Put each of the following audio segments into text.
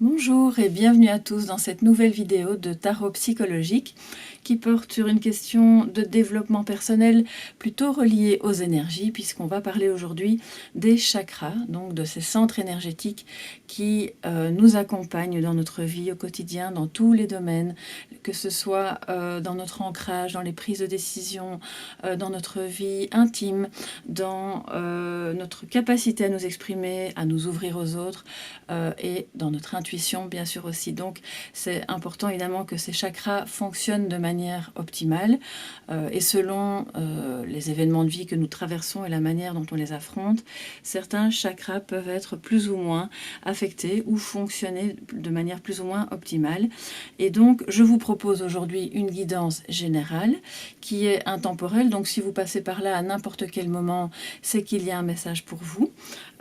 Bonjour et bienvenue à tous dans cette nouvelle vidéo de tarot psychologique qui porte sur une question de développement personnel plutôt reliée aux énergies, puisqu'on va parler aujourd'hui des chakras, donc de ces centres énergétiques qui nous accompagnent dans notre vie au quotidien, dans tous les domaines, que ce soit dans notre ancrage, dans les prises de décision, dans notre vie intime, dans notre capacité à nous exprimer, à nous ouvrir aux autres et dans notre intuition bien sûr aussi. Donc c'est important évidemment que ces chakras fonctionnent de manière optimale et selon les événements de vie que nous traversons et la manière dont on les affronte, certains chakras peuvent être plus ou moins affectés ou fonctionner de manière plus ou moins optimale. Et donc je vous propose aujourd'hui une guidance générale qui est intemporelle. Donc si vous passez par là à n'importe quel moment, c'est qu'il y a un message pour vous.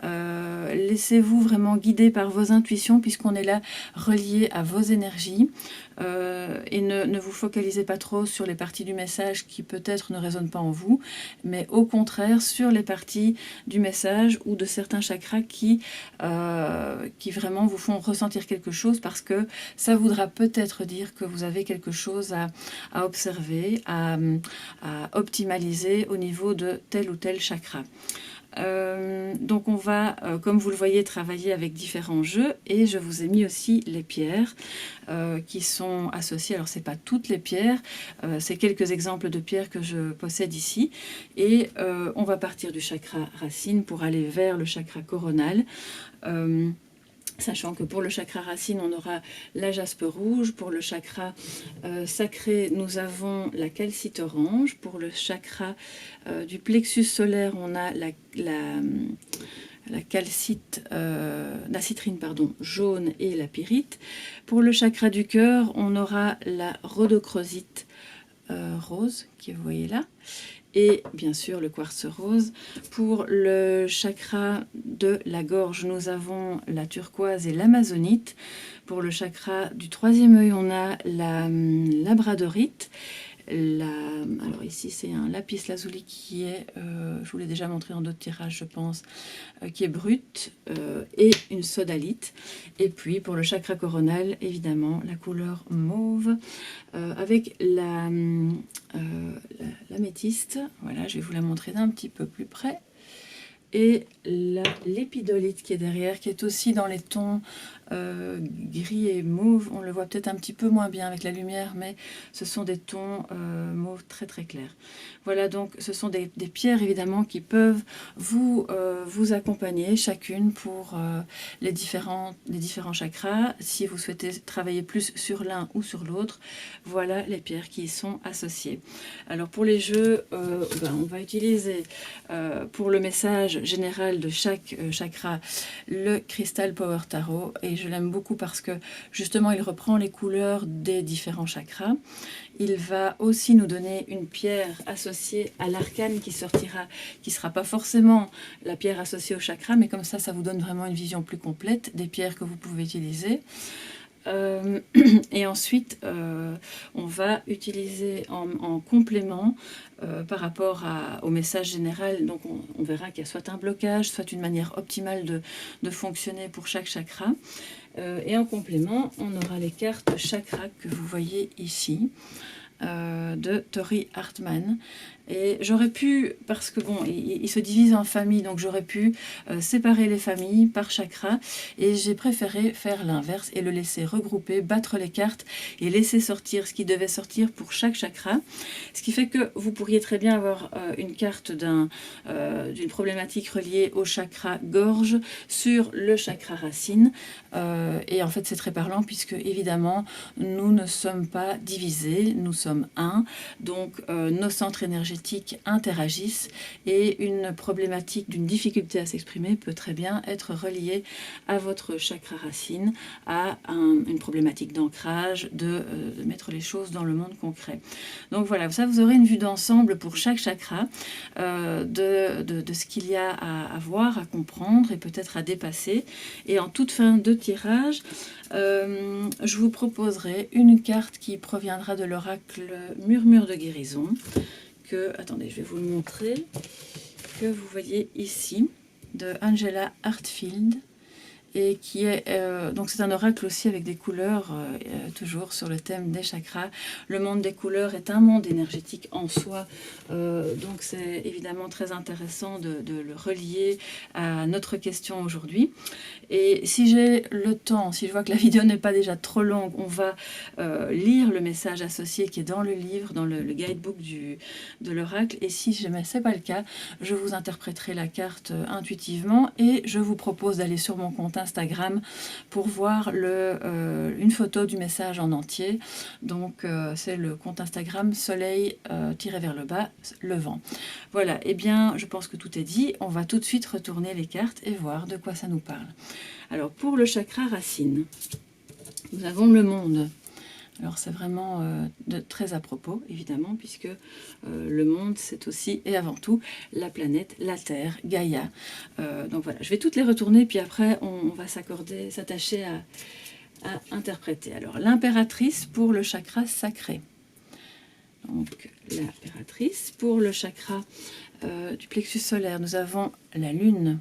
Laissez-vous vraiment guider par vos intuitions puisqu'on est là relié à vos énergies et ne vous focalisez pas trop sur les parties du message qui peut-être ne résonnent pas en vous, mais au contraire sur les parties du message ou de certains chakras qui vraiment vous font ressentir quelque chose, parce que ça voudra peut-être dire que vous avez quelque chose à observer, à optimaliser au niveau de tel ou tel chakra. Donc on va, comme vous le voyez, travailler avec différents jeux, et je vous ai mis aussi les pierres qui sont associées. Alors c'est pas toutes les pierres, c'est quelques exemples de pierres que je possède ici, et on va partir du chakra racine pour aller vers le chakra coronal. Sachant que pour le chakra racine, on aura la jaspe rouge. Pour le chakra sacré, nous avons la calcite orange. Pour le chakra du plexus solaire, on a la calcite, la citrine jaune et la pyrite. Pour le chakra du cœur, on aura la rhodochrosite rose, que vous voyez là. Et bien sûr le quartz rose. Pour le chakra de la gorge, nous avons la turquoise et l'amazonite. Pour le chakra du troisième œil, on a la labradorite. Alors ici c'est un lapis lazuli qui est, je vous l'ai déjà montré en d'autres tirages je pense, qui est brut, et une sodalite. Et puis pour le chakra coronal, évidemment la couleur mauve avec l'améthyste. Voilà, je vais vous la montrer d'un petit peu plus près. Et l'épidolite qui est derrière, qui est aussi dans les tons gris et mauve. On le voit peut-être un petit peu moins bien avec la lumière, mais ce sont des tons mauve très très clairs. Voilà, donc ce sont des pierres évidemment qui peuvent vous accompagner chacune pour les différents chakras. Si vous souhaitez travailler plus sur l'un ou sur l'autre, voilà les pierres qui y sont associées. Alors pour les jeux, on va utiliser pour le message général de chaque chakra le Crystal Power Tarot, et je l'aime beaucoup parce que justement il reprend les couleurs des différents chakras. Il va aussi nous donner une pierre associée à l'arcane qui sortira, qui ne sera pas forcément la pierre associée au chakra, mais comme ça vous donne vraiment une vision plus complète des pierres que vous pouvez utiliser. Et ensuite on va utiliser en complément par rapport au message général. Donc on verra qu'il y a soit un blocage, soit une manière optimale de fonctionner pour chaque chakra. Et en complément, on aura les cartes chakra que vous voyez ici de Tori Hartman. Et j'aurais pu, parce que bon, il se divise en familles, donc j'aurais pu séparer les familles par chakra, et j'ai préféré faire l'inverse et le laisser regrouper, battre les cartes et laisser sortir ce qui devait sortir pour chaque chakra. Ce qui fait que vous pourriez très bien avoir une carte d'une problématique reliée au chakra gorge sur le chakra racine, et en fait c'est très parlant puisque évidemment nous ne sommes pas divisés, nous sommes un, donc nos centres énergétiques interagissent, et une problématique d'une difficulté à s'exprimer peut très bien être reliée à votre chakra racine, à une problématique d'ancrage, de mettre les choses dans le monde concret. Donc voilà, ça vous aurez une vue d'ensemble pour chaque chakra de ce qu'il y a à voir, à comprendre et peut-être à dépasser. Et en toute fin de tirage, je vous proposerai une carte qui proviendra de l'oracle Murmure de guérison, attendez, je vais vous le montrer, que vous voyez ici, de Angela Hartfield. et qui est donc c'est un oracle aussi avec des couleurs, toujours sur le thème des chakras. Le monde des couleurs est un monde énergétique en soi, donc c'est évidemment très intéressant de le relier à notre question aujourd'hui. Et si j'ai le temps, si je vois que la vidéo n'est pas déjà trop longue, on va lire le message associé qui est dans le livre, dans le guidebook de l'oracle. Et si jamais ce n'est pas le cas, je vous interpréterai la carte intuitivement et je vous propose d'aller sur mon compte Instagram pour voir une photo du message en entier. Donc c'est le compte Instagram soleil tiré vers le bas, le vent. Voilà, et bien je pense que tout est dit. On va tout de suite retourner les cartes et voir de quoi ça nous parle. Alors pour le chakra racine, nous avons le monde. Alors c'est vraiment très à propos, évidemment, puisque le monde, c'est aussi et avant tout la planète, la Terre, Gaïa. Donc voilà, je vais toutes les retourner, puis après on va s'attacher à interpréter. Alors l'impératrice pour le chakra sacré. Donc l'impératrice pour le chakra du plexus solaire, nous avons la lune.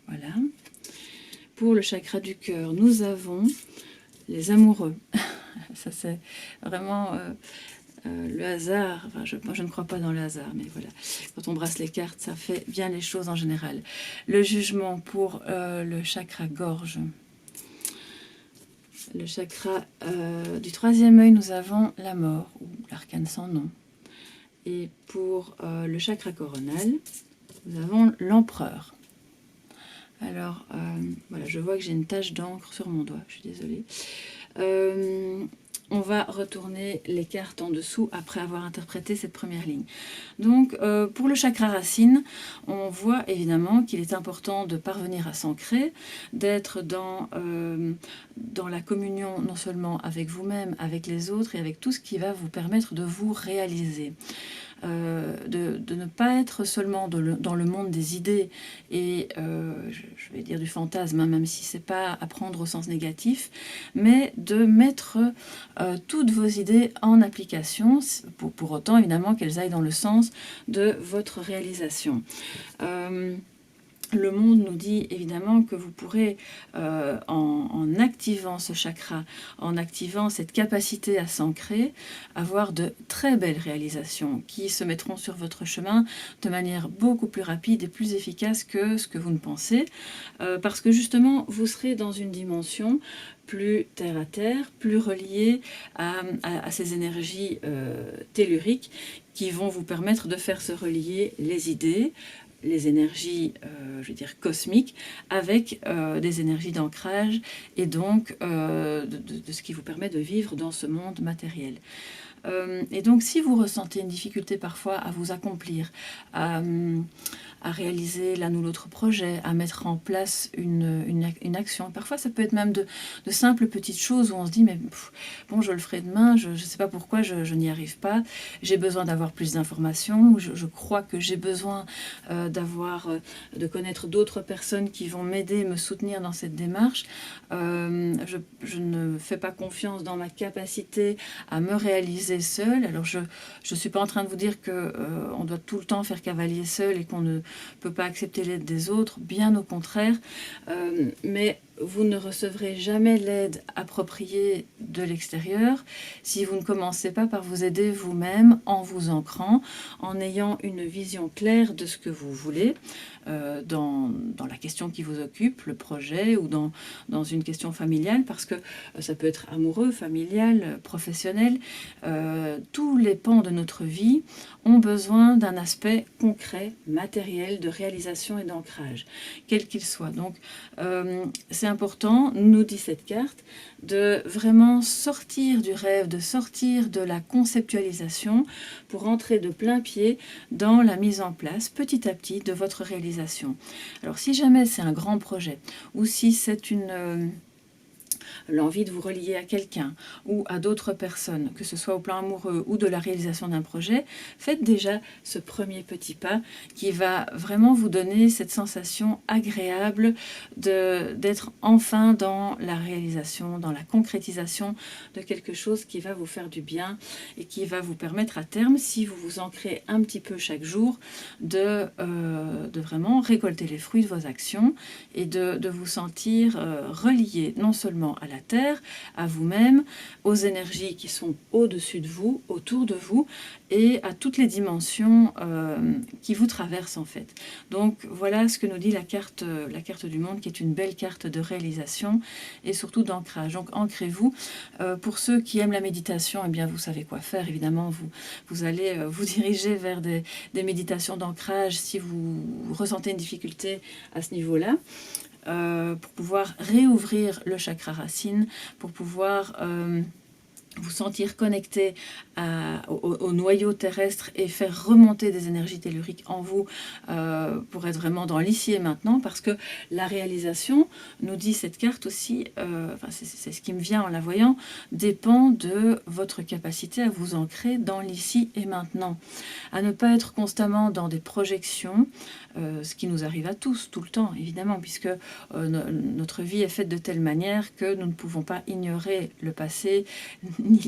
Voilà. Pour le chakra du cœur, nous avons les amoureux. Ça, c'est vraiment le hasard. Enfin, je ne crois pas dans le hasard, mais voilà. Quand on brasse les cartes, ça fait bien les choses en général. Le jugement pour le chakra gorge. Le chakra du troisième œil, nous avons la mort, ou l'arcane sans nom. Et pour le chakra coronal, nous avons l'empereur. Alors, voilà, je vois que j'ai une tache d'encre sur mon doigt, je suis désolée. On va retourner les cartes en dessous après avoir interprété cette première ligne. Donc, pour le chakra racine, on voit évidemment qu'il est important de parvenir à s'ancrer, d'être dans la communion non seulement avec vous-même, avec les autres et avec tout ce qui va vous permettre de vous réaliser. De ne pas être seulement dans le monde des idées et je vais dire du fantasme, hein, même si c'est pas à prendre au sens négatif, mais de mettre toutes vos idées en application, pour autant évidemment qu'elles aillent dans le sens de votre réalisation. Le monde nous dit évidemment que vous pourrez, en activant ce chakra, en activant cette capacité à s'ancrer, avoir de très belles réalisations qui se mettront sur votre chemin de manière beaucoup plus rapide et plus efficace que ce que vous ne pensez, parce que justement, vous serez dans une dimension plus terre à terre, plus reliée à ces énergies telluriques qui vont vous permettre de faire se relier les idées, les énergies, je veux dire, cosmiques, avec des énergies d'ancrage et donc de ce qui vous permet de vivre dans ce monde matériel. Et donc, si vous ressentez une difficulté parfois à vous accomplir, à réaliser l'un ou l'autre projet, à mettre en place une action. Parfois, ça peut être même de simples petites choses où on se dit, mais bon, je le ferai demain, je ne sais pas pourquoi je n'y arrive pas, j'ai besoin d'avoir plus d'informations, je crois que j'ai besoin de connaître d'autres personnes qui vont m'aider, me soutenir dans cette démarche. Je ne fais pas confiance dans ma capacité à me réaliser seule. Alors, je ne suis pas en train de vous dire qu'on doit tout le temps faire cavalier seul et qu'on ne peut pas accepter l'aide des autres, bien au contraire, mais vous ne recevrez jamais l'aide appropriée de l'extérieur si vous ne commencez pas par vous aider vous-même en vous ancrant, en ayant une vision claire de ce que vous voulez dans la question qui vous occupe, le projet ou dans une question familiale, parce que ça peut être amoureux, familial, professionnel. Tous les pans de notre vie ont besoin d'un aspect concret, matériel, de réalisation et d'ancrage, quel qu'il soit. Donc, c'est important, nous dit cette carte, de vraiment sortir du rêve, de sortir de la conceptualisation pour entrer de plein pied dans la mise en place, petit à petit, de votre réalisation. Alors, si jamais c'est un grand projet, ou si c'est l'envie de vous relier à quelqu'un ou à d'autres personnes, que ce soit au plan amoureux ou de la réalisation d'un projet, faites déjà ce premier petit pas qui va vraiment vous donner cette sensation agréable d'être enfin dans la réalisation, dans la concrétisation de quelque chose qui va vous faire du bien et qui va vous permettre à terme, si vous vous ancrez un petit peu chaque jour, de vraiment récolter les fruits de vos actions et de vous sentir relié non seulement à la Terre, à vous-même, aux énergies qui sont au-dessus de vous, autour de vous, et à toutes les dimensions qui vous traversent en fait. Donc voilà ce que nous dit la carte du monde, qui est une belle carte de réalisation et surtout d'ancrage. Donc ancrez-vous. Pour ceux qui aiment la méditation, eh bien vous savez quoi faire. Évidemment, vous allez vous diriger vers des méditations d'ancrage si vous ressentez une difficulté à ce niveau-là. Pour pouvoir réouvrir le chakra racine, pour pouvoir vous sentir connecté au noyau terrestre et faire remonter des énergies telluriques en vous pour être vraiment dans l'ici et maintenant, parce que la réalisation, nous dit cette carte aussi, c'est ce qui me vient en la voyant, dépend de votre capacité à vous ancrer dans l'ici et maintenant, à ne pas être constamment dans des projections, ce qui nous arrive à tous, tout le temps, évidemment, puisque notre vie est faite de telle manière que nous ne pouvons pas ignorer le passé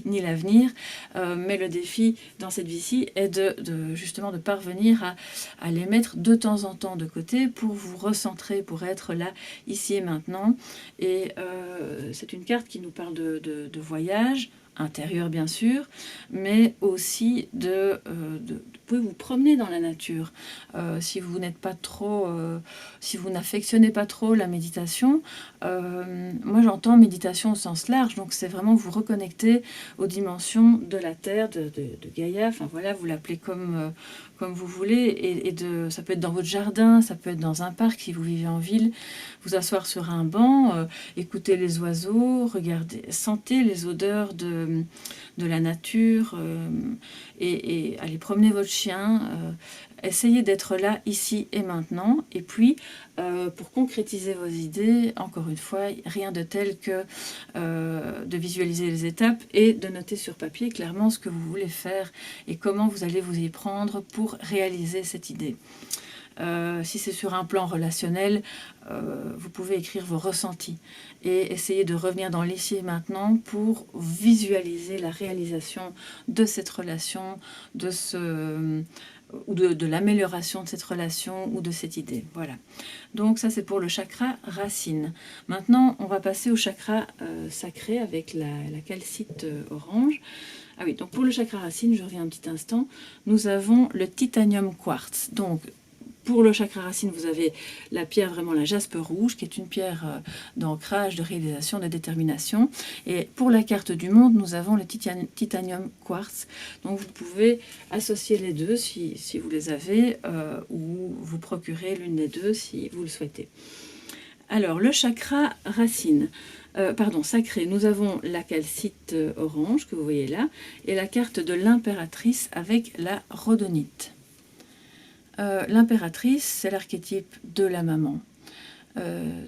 ni l'avenir, mais le défi dans cette vie-ci est justement de parvenir à les mettre de temps en temps de côté pour vous recentrer, pour être là, ici et maintenant. Et c'est une carte qui nous parle de voyage, intérieur bien sûr, mais aussi vous pouvez vous promener dans la nature. Si vous n'êtes pas trop, si vous n'affectionnez pas trop la méditation, moi j'entends méditation au sens large, donc c'est vraiment vous reconnecter aux dimensions de la Terre, de Gaïa, enfin voilà, vous l'appelez comme vous voulez, ça peut être dans votre jardin, ça peut être dans un parc si vous vivez en ville, vous asseoir sur un banc, écouter les oiseaux, regarder, sentez les odeurs de la nature, et aller promener votre chien, essayez d'être là, ici et maintenant, et puis pour concrétiser vos idées, encore une fois, rien de tel que de visualiser les étapes et de noter sur papier clairement ce que vous voulez faire et comment vous allez vous y prendre pour réaliser cette idée. Si c'est sur un plan relationnel, vous pouvez écrire vos ressentis et essayer de revenir dans l'ici et maintenant pour visualiser la réalisation de cette relation, ou de l'amélioration de cette relation ou de cette idée. Voilà. Donc ça c'est pour le chakra racine. Maintenant on va passer au chakra sacré avec la calcite orange. Ah oui, donc pour le chakra racine, je reviens un petit instant, nous avons le titanium quartz. Donc pour le chakra racine, vous avez la pierre, vraiment la jaspe rouge, qui est une pierre d'ancrage, de réalisation, de détermination. Et pour la carte du monde, nous avons le titanium quartz. Donc vous pouvez associer les deux si vous les avez, ou vous procurer l'une des deux si vous le souhaitez. Alors, le chakra racine, sacré, nous avons la calcite orange, que vous voyez là, et la carte de l'impératrice avec la rhodonite. L'impératrice, c'est l'archétype de la maman,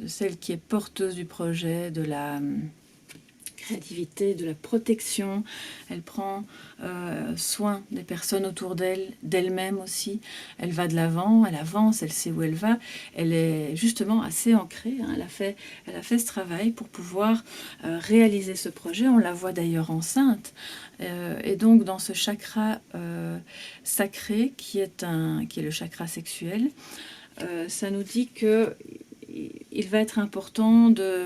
celle qui est porteuse du projet, de la créativité, de la protection. Elle prend soin des personnes autour d'elle, d'elle-même aussi. Elle va de l'avant, elle avance, elle sait où elle va. Elle est justement assez ancrée, hein. Elle a fait ce travail pour pouvoir réaliser ce projet. On la voit d'ailleurs enceinte. Et donc dans ce chakra sacré qui est le chakra sexuel, ça nous dit que il va être important de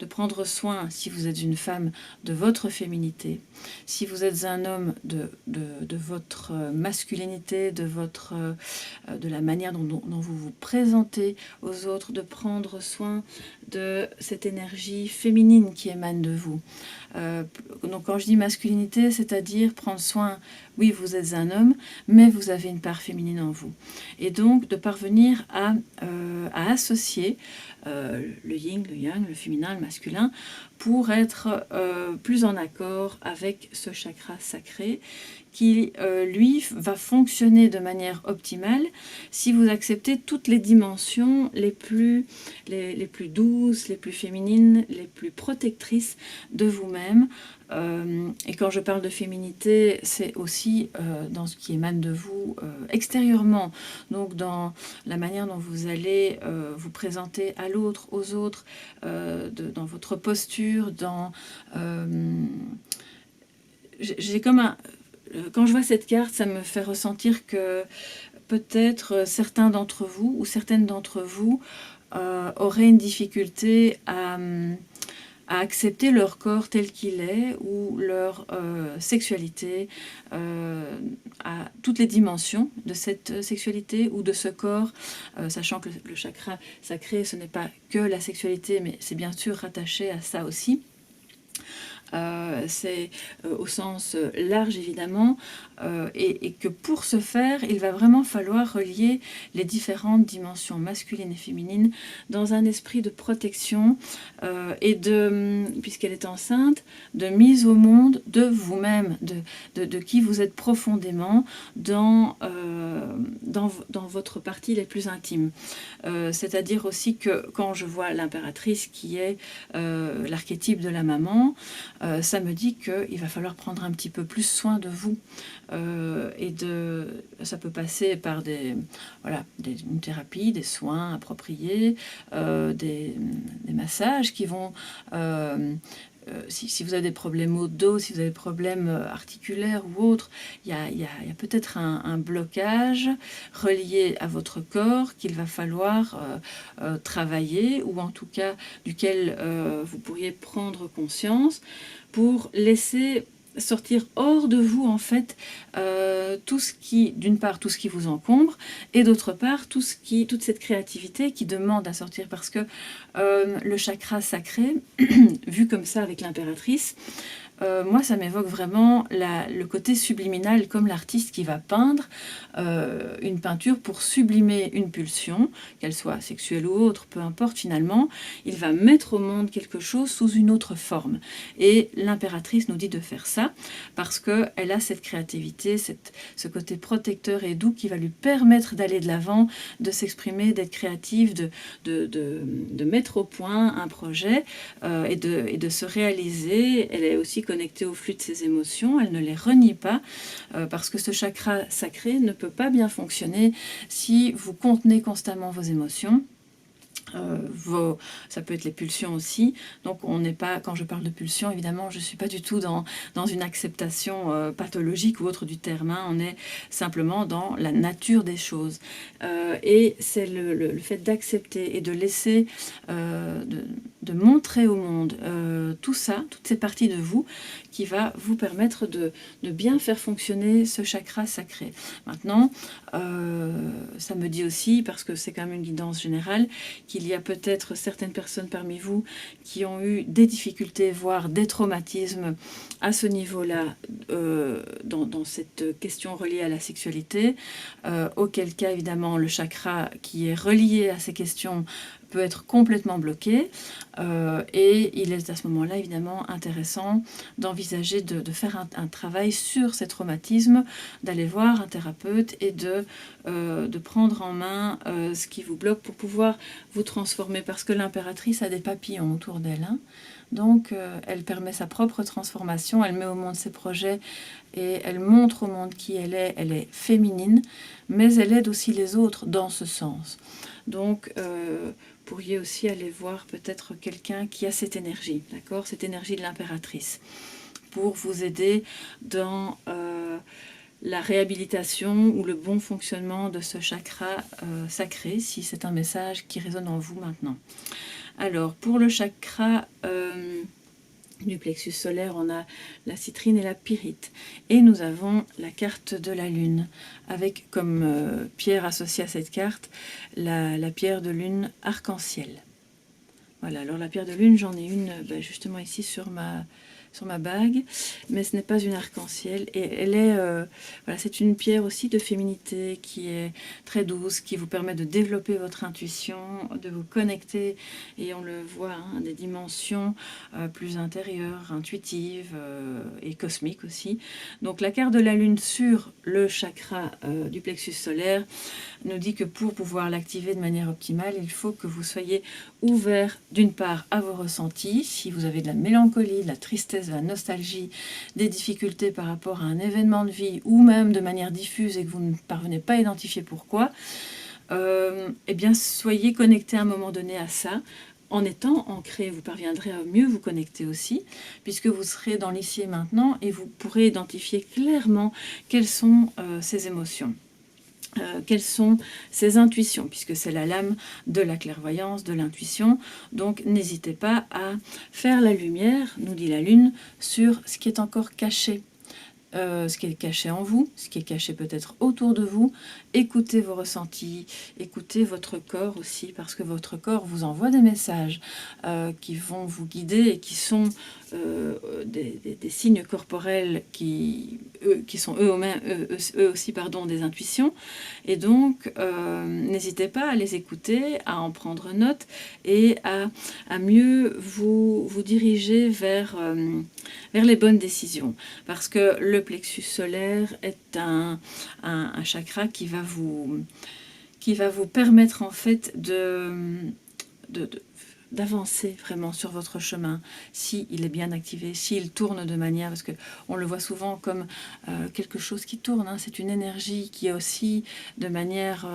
prendre soin, si vous êtes une femme, de votre féminité, si vous êtes un homme, de votre masculinité, de la manière dont vous vous présentez aux autres, de prendre soin de cette énergie féminine qui émane de vous. Donc quand je dis masculinité, c'est-à-dire prendre soin, oui, vous êtes un homme, mais vous avez une part féminine en vous. Et donc de parvenir à associer le yin, le yang, le féminin, le masculin, pour être plus en accord avec ce chakra sacré qui, lui, va fonctionner de manière optimale si vous acceptez toutes les dimensions les plus douces, les plus féminines, les plus protectrices de vous-même. Et quand je parle de féminité, c'est aussi dans ce qui émane de vous extérieurement, donc dans la manière dont vous allez vous présenter à l'autre, aux autres, dans votre posture, j'ai comme un... Quand je vois cette carte, ça me fait ressentir que peut-être certains d'entre vous ou certaines d'entre vous auraient une difficulté à accepter leur corps tel qu'il est ou leur sexualité, à toutes les dimensions de cette sexualité ou de ce corps, sachant que le chakra sacré, ce n'est pas que la sexualité, mais c'est bien sûr rattaché à ça aussi. C'est au sens large évidemment, et que pour ce faire, il va vraiment falloir relier les différentes dimensions masculines et féminines dans un esprit de protection et puisqu'elle est enceinte, de mise au monde de vous-même, de qui vous êtes profondément dans votre partie les plus intimes. C'est-à-dire aussi que quand je vois l'impératrice qui est l'archétype de la maman, ça me dit qu'il va falloir prendre un petit peu plus soin de vous. Ça peut passer par une thérapie, des soins appropriés, des massages qui vont... si vous avez des problèmes au dos, si vous avez des problèmes articulaires ou autres, il y a peut-être un blocage relié à votre corps qu'il va falloir travailler, ou en tout cas duquel vous pourriez prendre conscience pour laisser sortir hors de vous en fait tout ce qui, d'une part tout ce qui vous encombre, et d'autre part toute cette créativité qui demande à sortir, parce que le chakra sacré vu comme ça avec l'impératrice, moi ça m'évoque vraiment le côté subliminal, comme l'artiste qui va peindre une peinture pour sublimer une pulsion, qu'elle soit sexuelle ou autre, peu importe finalement, il va mettre au monde quelque chose sous une autre forme. Et l'impératrice nous dit de faire ça parce qu'elle a cette créativité, ce côté protecteur et doux qui va lui permettre d'aller de l'avant, de s'exprimer, d'être créative, de mettre au point un projet et de se réaliser. Elle est aussi connectée au flux de ses émotions, elle ne les renie pas, parce que ce chakra sacré ne peut pas bien fonctionner si vous contenez constamment vos émotions. Ça peut être les pulsions aussi, donc on n'est pas, quand je parle de pulsions, évidemment je ne suis pas du tout dans une acceptation pathologique ou autre du terme, hein. On est simplement dans la nature des choses, et c'est le fait d'accepter et de laisser, de montrer au monde tout ça, toutes ces parties de vous, qui va vous permettre de bien faire fonctionner ce chakra sacré. Maintenant, ça me dit aussi, parce que c'est quand même une guidance générale, qu'il y a peut-être certaines personnes parmi vous qui ont eu des difficultés, voire des traumatismes à ce niveau-là, dans cette question reliée à la sexualité, auquel cas évidemment le chakra qui est relié à ces questions peut être complètement bloqué, et il est à ce moment-là évidemment intéressant d'envisager de faire un travail sur ces traumatismes, d'aller voir un thérapeute et de prendre en main ce qui vous bloque pour pouvoir vous transformer, parce que l'impératrice a des papillons autour d'elle, hein. Donc elle permet sa propre transformation, elle met au monde ses projets et elle montre au monde qui elle est féminine, mais elle aide aussi les autres dans ce sens. Donc pourriez aussi aller voir peut-être quelqu'un qui a cette énergie, d'accord, cette énergie de l'impératrice, pour vous aider dans la réhabilitation ou le bon fonctionnement de ce chakra sacré, si c'est un message qui résonne en vous maintenant. Alors, pour le chakra du plexus solaire, on a la citrine et la pyrite. Et nous avons la carte de la lune, avec comme pierre associée à cette carte, la pierre de lune arc-en-ciel. Voilà, alors la pierre de lune, j'en ai une justement ici sur ma sur ma bague, mais ce n'est pas une arc-en-ciel. Et elle est, voilà, c'est une pierre aussi de féminité qui est très douce, qui vous permet de développer votre intuition, de vous connecter, et on le voit, hein, des dimensions plus intérieures, intuitives et cosmiques aussi. Donc la carte de la lune sur le chakra du plexus solaire nous dit que pour pouvoir l'activer de manière optimale, il faut que vous soyez ouvert d'une part à vos ressentis. Si vous avez de la mélancolie, de la tristesse, de la nostalgie, des difficultés par rapport à un événement de vie ou même de manière diffuse et que vous ne parvenez pas à identifier pourquoi, eh bien soyez connecté à un moment donné à ça. En étant ancré, vous parviendrez à mieux vous connecter aussi, puisque vous serez dans l'ici et maintenant et vous pourrez identifier clairement quelles sont ces émotions. Quelles sont ces intuitions, puisque c'est la lame de la clairvoyance, de l'intuition. Donc n'hésitez pas à faire la lumière, nous dit la lune, sur ce qui est encore caché. Ce qui est caché en vous, ce qui est caché peut-être autour de vous. Écoutez vos ressentis, écoutez votre corps aussi, parce que votre corps vous envoie des messages qui vont vous guider et qui sont des signes corporels qui sont eux aussi des intuitions. Et donc, n'hésitez pas à les écouter, à en prendre note et à mieux vous diriger vers les bonnes décisions. Parce que le plexus solaire est un chakra qui va vous permettre en fait d'avancer vraiment sur votre chemin, s'il est bien activé, s'il tourne de manière, parce qu'on le voit souvent comme quelque chose qui tourne, hein, c'est une énergie qui est aussi de manière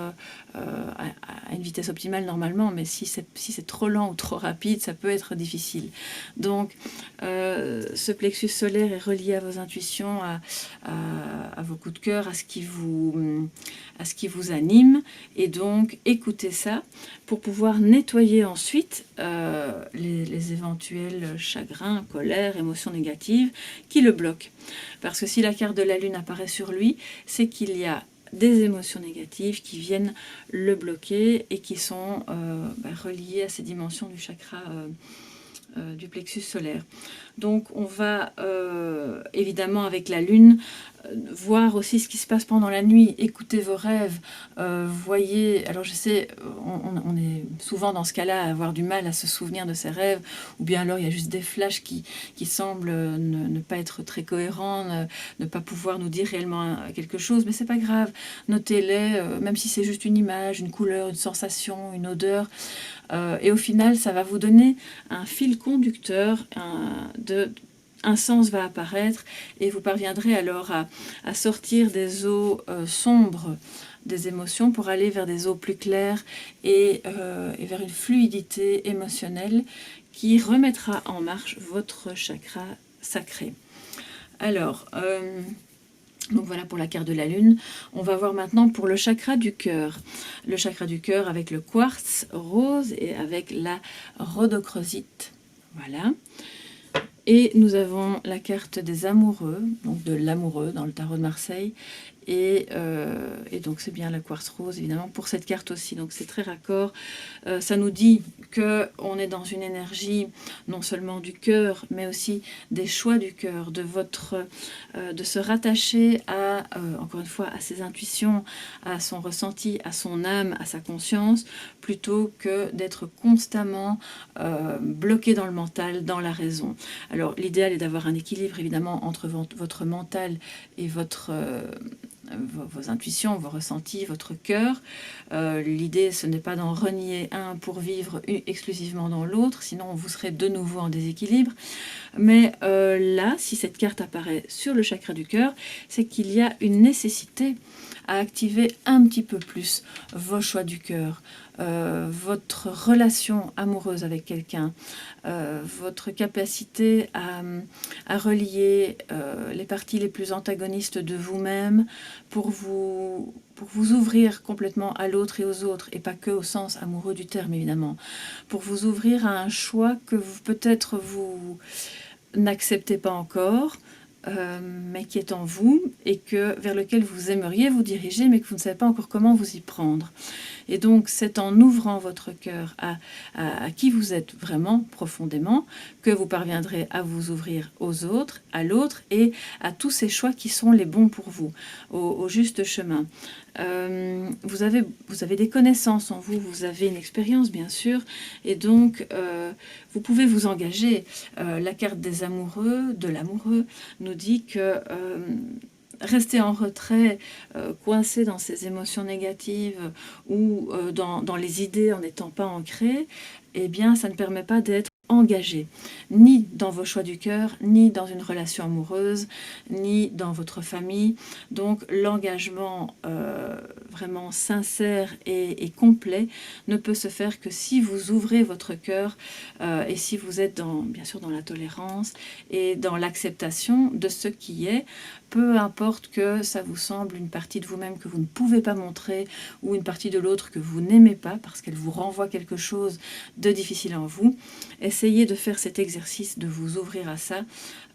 à une vitesse optimale normalement, mais si c'est trop lent ou trop rapide, ça peut être difficile. Donc ce plexus solaire est relié à vos intuitions, à vos coups de cœur, à ce qui vous anime, et donc écoutez ça pour pouvoir nettoyer ensuite les éventuels chagrins, colères, émotions négatives qui le bloquent. Parce que si la carte de la lune apparaît sur lui, c'est qu'il y a des émotions négatives qui viennent le bloquer et qui sont reliées à ces dimensions du chakra du plexus solaire. Donc on va évidemment avec la lune voir aussi ce qui se passe pendant la nuit, écoutez vos rêves, voyez, alors je sais, on est souvent dans ce cas-là à avoir du mal à se souvenir de ses rêves, ou bien alors il y a juste des flashs qui semblent ne pas être très cohérents, ne pas pouvoir nous dire réellement quelque chose, mais c'est pas grave, notez-les, même si c'est juste une image, une couleur, une sensation, une odeur, et au final ça va vous donner un fil conducteur, un sens va apparaître et vous parviendrez alors à sortir des eaux sombres des émotions pour aller vers des eaux plus claires et vers une fluidité émotionnelle qui remettra en marche votre chakra sacré. Alors, donc voilà pour la carte de la lune. On va voir maintenant pour le chakra du cœur. Le chakra du cœur avec le quartz rose et avec la rhodochrosite. Voilà. Et nous avons la carte des amoureux, donc de l'amoureux dans le tarot de Marseille. Et donc c'est bien le quartz rose évidemment pour cette carte aussi, donc c'est très raccord. Ça nous dit qu'on est dans une énergie non seulement du cœur mais aussi des choix du cœur, de se rattacher à encore une fois à ses intuitions, à son ressenti, à son âme, à sa conscience, plutôt que d'être constamment bloqué dans le mental, dans la raison. Alors l'idéal est d'avoir un équilibre évidemment entre votre mental et vos intuitions, vos ressentis, votre cœur. L'idée, ce n'est pas d'en renier un pour vivre exclusivement dans l'autre, sinon vous serez de nouveau en déséquilibre. Mais là, si cette carte apparaît sur le chakra du cœur, c'est qu'il y a une nécessité à activer un petit peu plus vos choix du cœur, votre relation amoureuse avec quelqu'un, votre capacité à relier les parties les plus antagonistes de vous-même pour vous ouvrir complètement à l'autre et aux autres, et pas que au sens amoureux du terme évidemment, pour vous ouvrir à un choix que peut-être vous n'acceptez pas encore, mais qui est en vous et vers lequel vous aimeriez vous diriger, mais que vous ne savez pas encore comment vous y prendre. Et donc, c'est en ouvrant votre cœur à qui vous êtes vraiment profondément que vous parviendrez à vous ouvrir aux autres, à l'autre et à tous ces choix qui sont les bons pour vous, au juste chemin. Vous avez des connaissances en vous, vous avez une expérience bien sûr, et donc vous pouvez vous engager. La carte des amoureux, de l'amoureux, nous dit que rester en retrait, coincé dans ses émotions négatives ou dans les idées en n'étant pas ancré, eh bien ça ne permet pas d'être engagé, ni dans vos choix du cœur, ni dans une relation amoureuse, ni dans votre famille. Donc l'engagement vraiment sincère et complet ne peut se faire que si vous ouvrez votre cœur et si vous êtes bien sûr dans la tolérance et dans l'acceptation de ce qui est, peu importe que ça vous semble une partie de vous-même que vous ne pouvez pas montrer ou une partie de l'autre que vous n'aimez pas parce qu'elle vous renvoie quelque chose de difficile en vous. Essayez de faire cet exercice, de vous ouvrir à ça,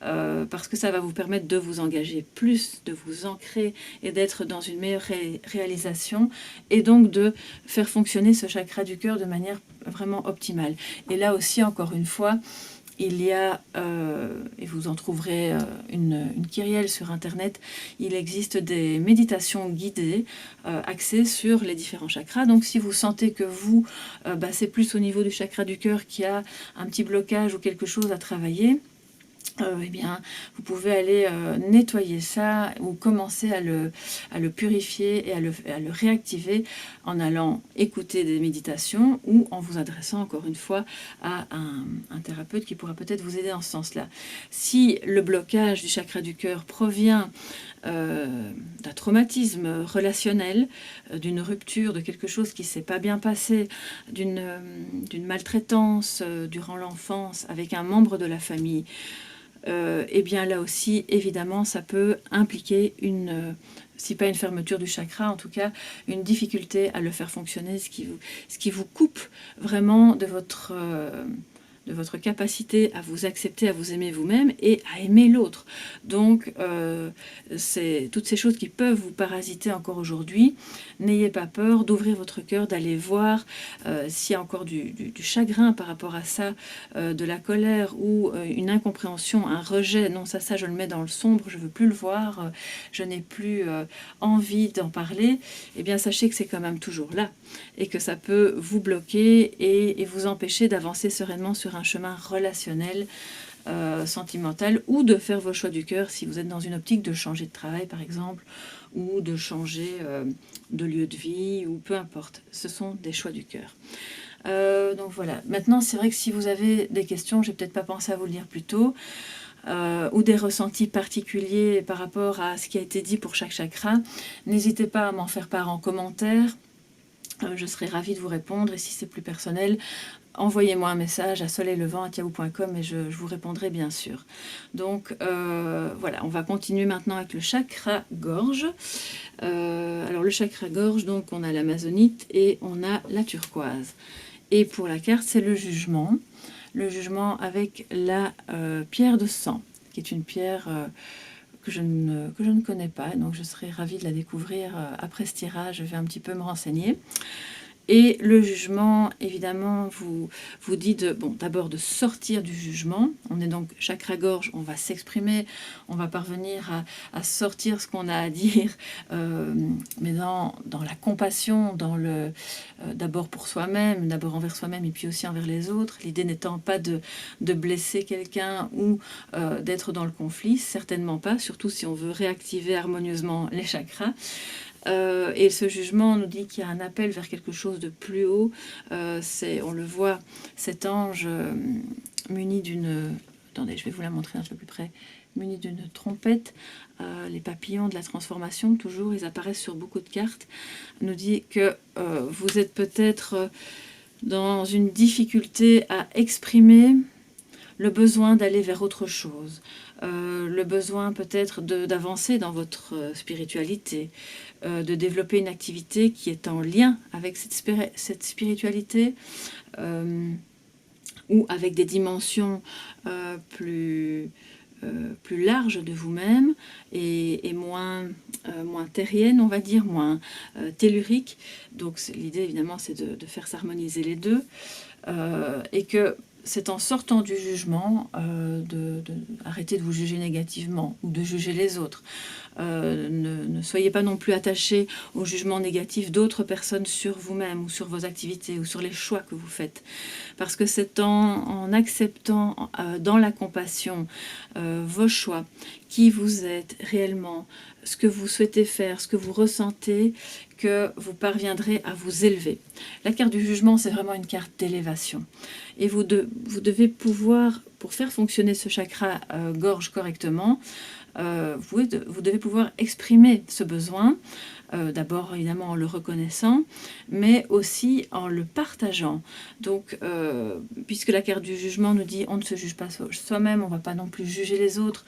parce que ça va vous permettre de vous engager plus, de vous ancrer et d'être dans une meilleure réalisation et donc de faire fonctionner ce chakra du cœur de manière vraiment optimale. Et là aussi, encore une fois, il y a, et vous en trouverez une kyrielle sur Internet, il existe des méditations guidées axées sur les différents chakras. Donc si vous sentez que vous, c'est plus au niveau du chakra du cœur qu'il y a un petit blocage ou quelque chose à travailler, eh bien, vous pouvez aller nettoyer ça ou commencer à le purifier et à le réactiver en allant écouter des méditations ou en vous adressant encore une fois à un thérapeute qui pourra peut-être vous aider dans ce sens-là. Si le blocage du chakra du cœur provient d'un traumatisme relationnel, d'une rupture, de quelque chose qui ne s'est pas bien passé, d'une maltraitance durant l'enfance avec un membre de la famille, et bien là aussi, évidemment, ça peut impliquer si pas une fermeture du chakra, en tout cas une difficulté à le faire fonctionner, ce qui vous coupe vraiment de votre capacité à vous accepter, à vous aimer vous-même et à aimer l'autre. Donc, c'est toutes ces choses qui peuvent vous parasiter encore aujourd'hui. N'ayez pas peur d'ouvrir votre cœur, d'aller voir s'il y a encore du chagrin par rapport à ça, de la colère ou une incompréhension, un rejet. Non, ça je le mets dans le sombre, je ne veux plus le voir, je n'ai plus envie d'en parler. Eh bien, sachez que c'est quand même toujours là et que ça peut vous bloquer et vous empêcher d'avancer sereinement sur un chemin relationnel, sentimental, ou de faire vos choix du cœur si vous êtes dans une optique de changer de travail par exemple, ou de changer de lieu de vie, ou peu importe, ce sont des choix du cœur. Donc voilà, maintenant c'est vrai que si vous avez des questions, j'ai peut-être pas pensé à vous le dire plus tôt, ou des ressentis particuliers par rapport à ce qui a été dit pour chaque chakra, n'hésitez pas à m'en faire part en commentaire. Je serai ravie de vous répondre, et si c'est plus personnel, envoyez-moi un message à soleillevent@yahoo.com et je vous répondrai bien sûr. Donc voilà, on va continuer maintenant avec le chakra gorge. Alors le chakra gorge, donc on a l'amazonite et on a la turquoise. Et pour la carte, c'est le jugement avec la pierre de sang, qui est une pierre que je ne connais pas, donc je serais ravie de la découvrir après ce tirage. Je vais un petit peu me renseigner. Et le jugement, évidemment, vous dit d'abord de sortir du jugement. On est donc chakra-gorge, on va s'exprimer, on va parvenir à sortir ce qu'on a à dire, mais dans la compassion, d'abord pour soi-même, d'abord envers soi-même et puis aussi envers les autres. L'idée n'étant pas de blesser quelqu'un ou d'être dans le conflit, certainement pas, surtout si on veut réactiver harmonieusement les chakras. Et ce jugement nous dit qu'il y a un appel vers quelque chose de plus haut. On le voit, cet ange muni d'une... Attendez, je vais vous la montrer un peu plus près. Muni d'une trompette. Les papillons de la transformation, toujours, ils apparaissent sur beaucoup de cartes. Nous dit que vous êtes peut-être dans une difficulté à exprimer le besoin d'aller vers autre chose, le besoin peut-être d'avancer dans votre spiritualité, de développer une activité qui est en lien avec cette spiritualité, ou avec des dimensions plus plus large de vous-même et moins terrienne, on va dire, moins tellurique. Donc l'idée évidemment c'est de faire s'harmoniser les deux et que c'est en sortant du jugement arrêtez de vous juger négativement ou de juger les autres. Ne soyez pas non plus attaché au jugement négatif d'autres personnes sur vous-même ou sur vos activités ou sur les choix que vous faites. Parce que c'est en acceptant dans la compassion vos choix, qui vous êtes réellement, ce que vous souhaitez faire, ce que vous ressentez, que vous parviendrez à vous élever. La carte du jugement, c'est vraiment une carte d'élévation. Et vous devez pouvoir, pour faire fonctionner ce chakra gorge correctement, vous devez pouvoir exprimer ce besoin, d'abord évidemment en le reconnaissant, mais aussi en le partageant. Donc, puisque la carte du jugement nous dit on ne se juge pas soi-même, on ne va pas non plus juger les autres,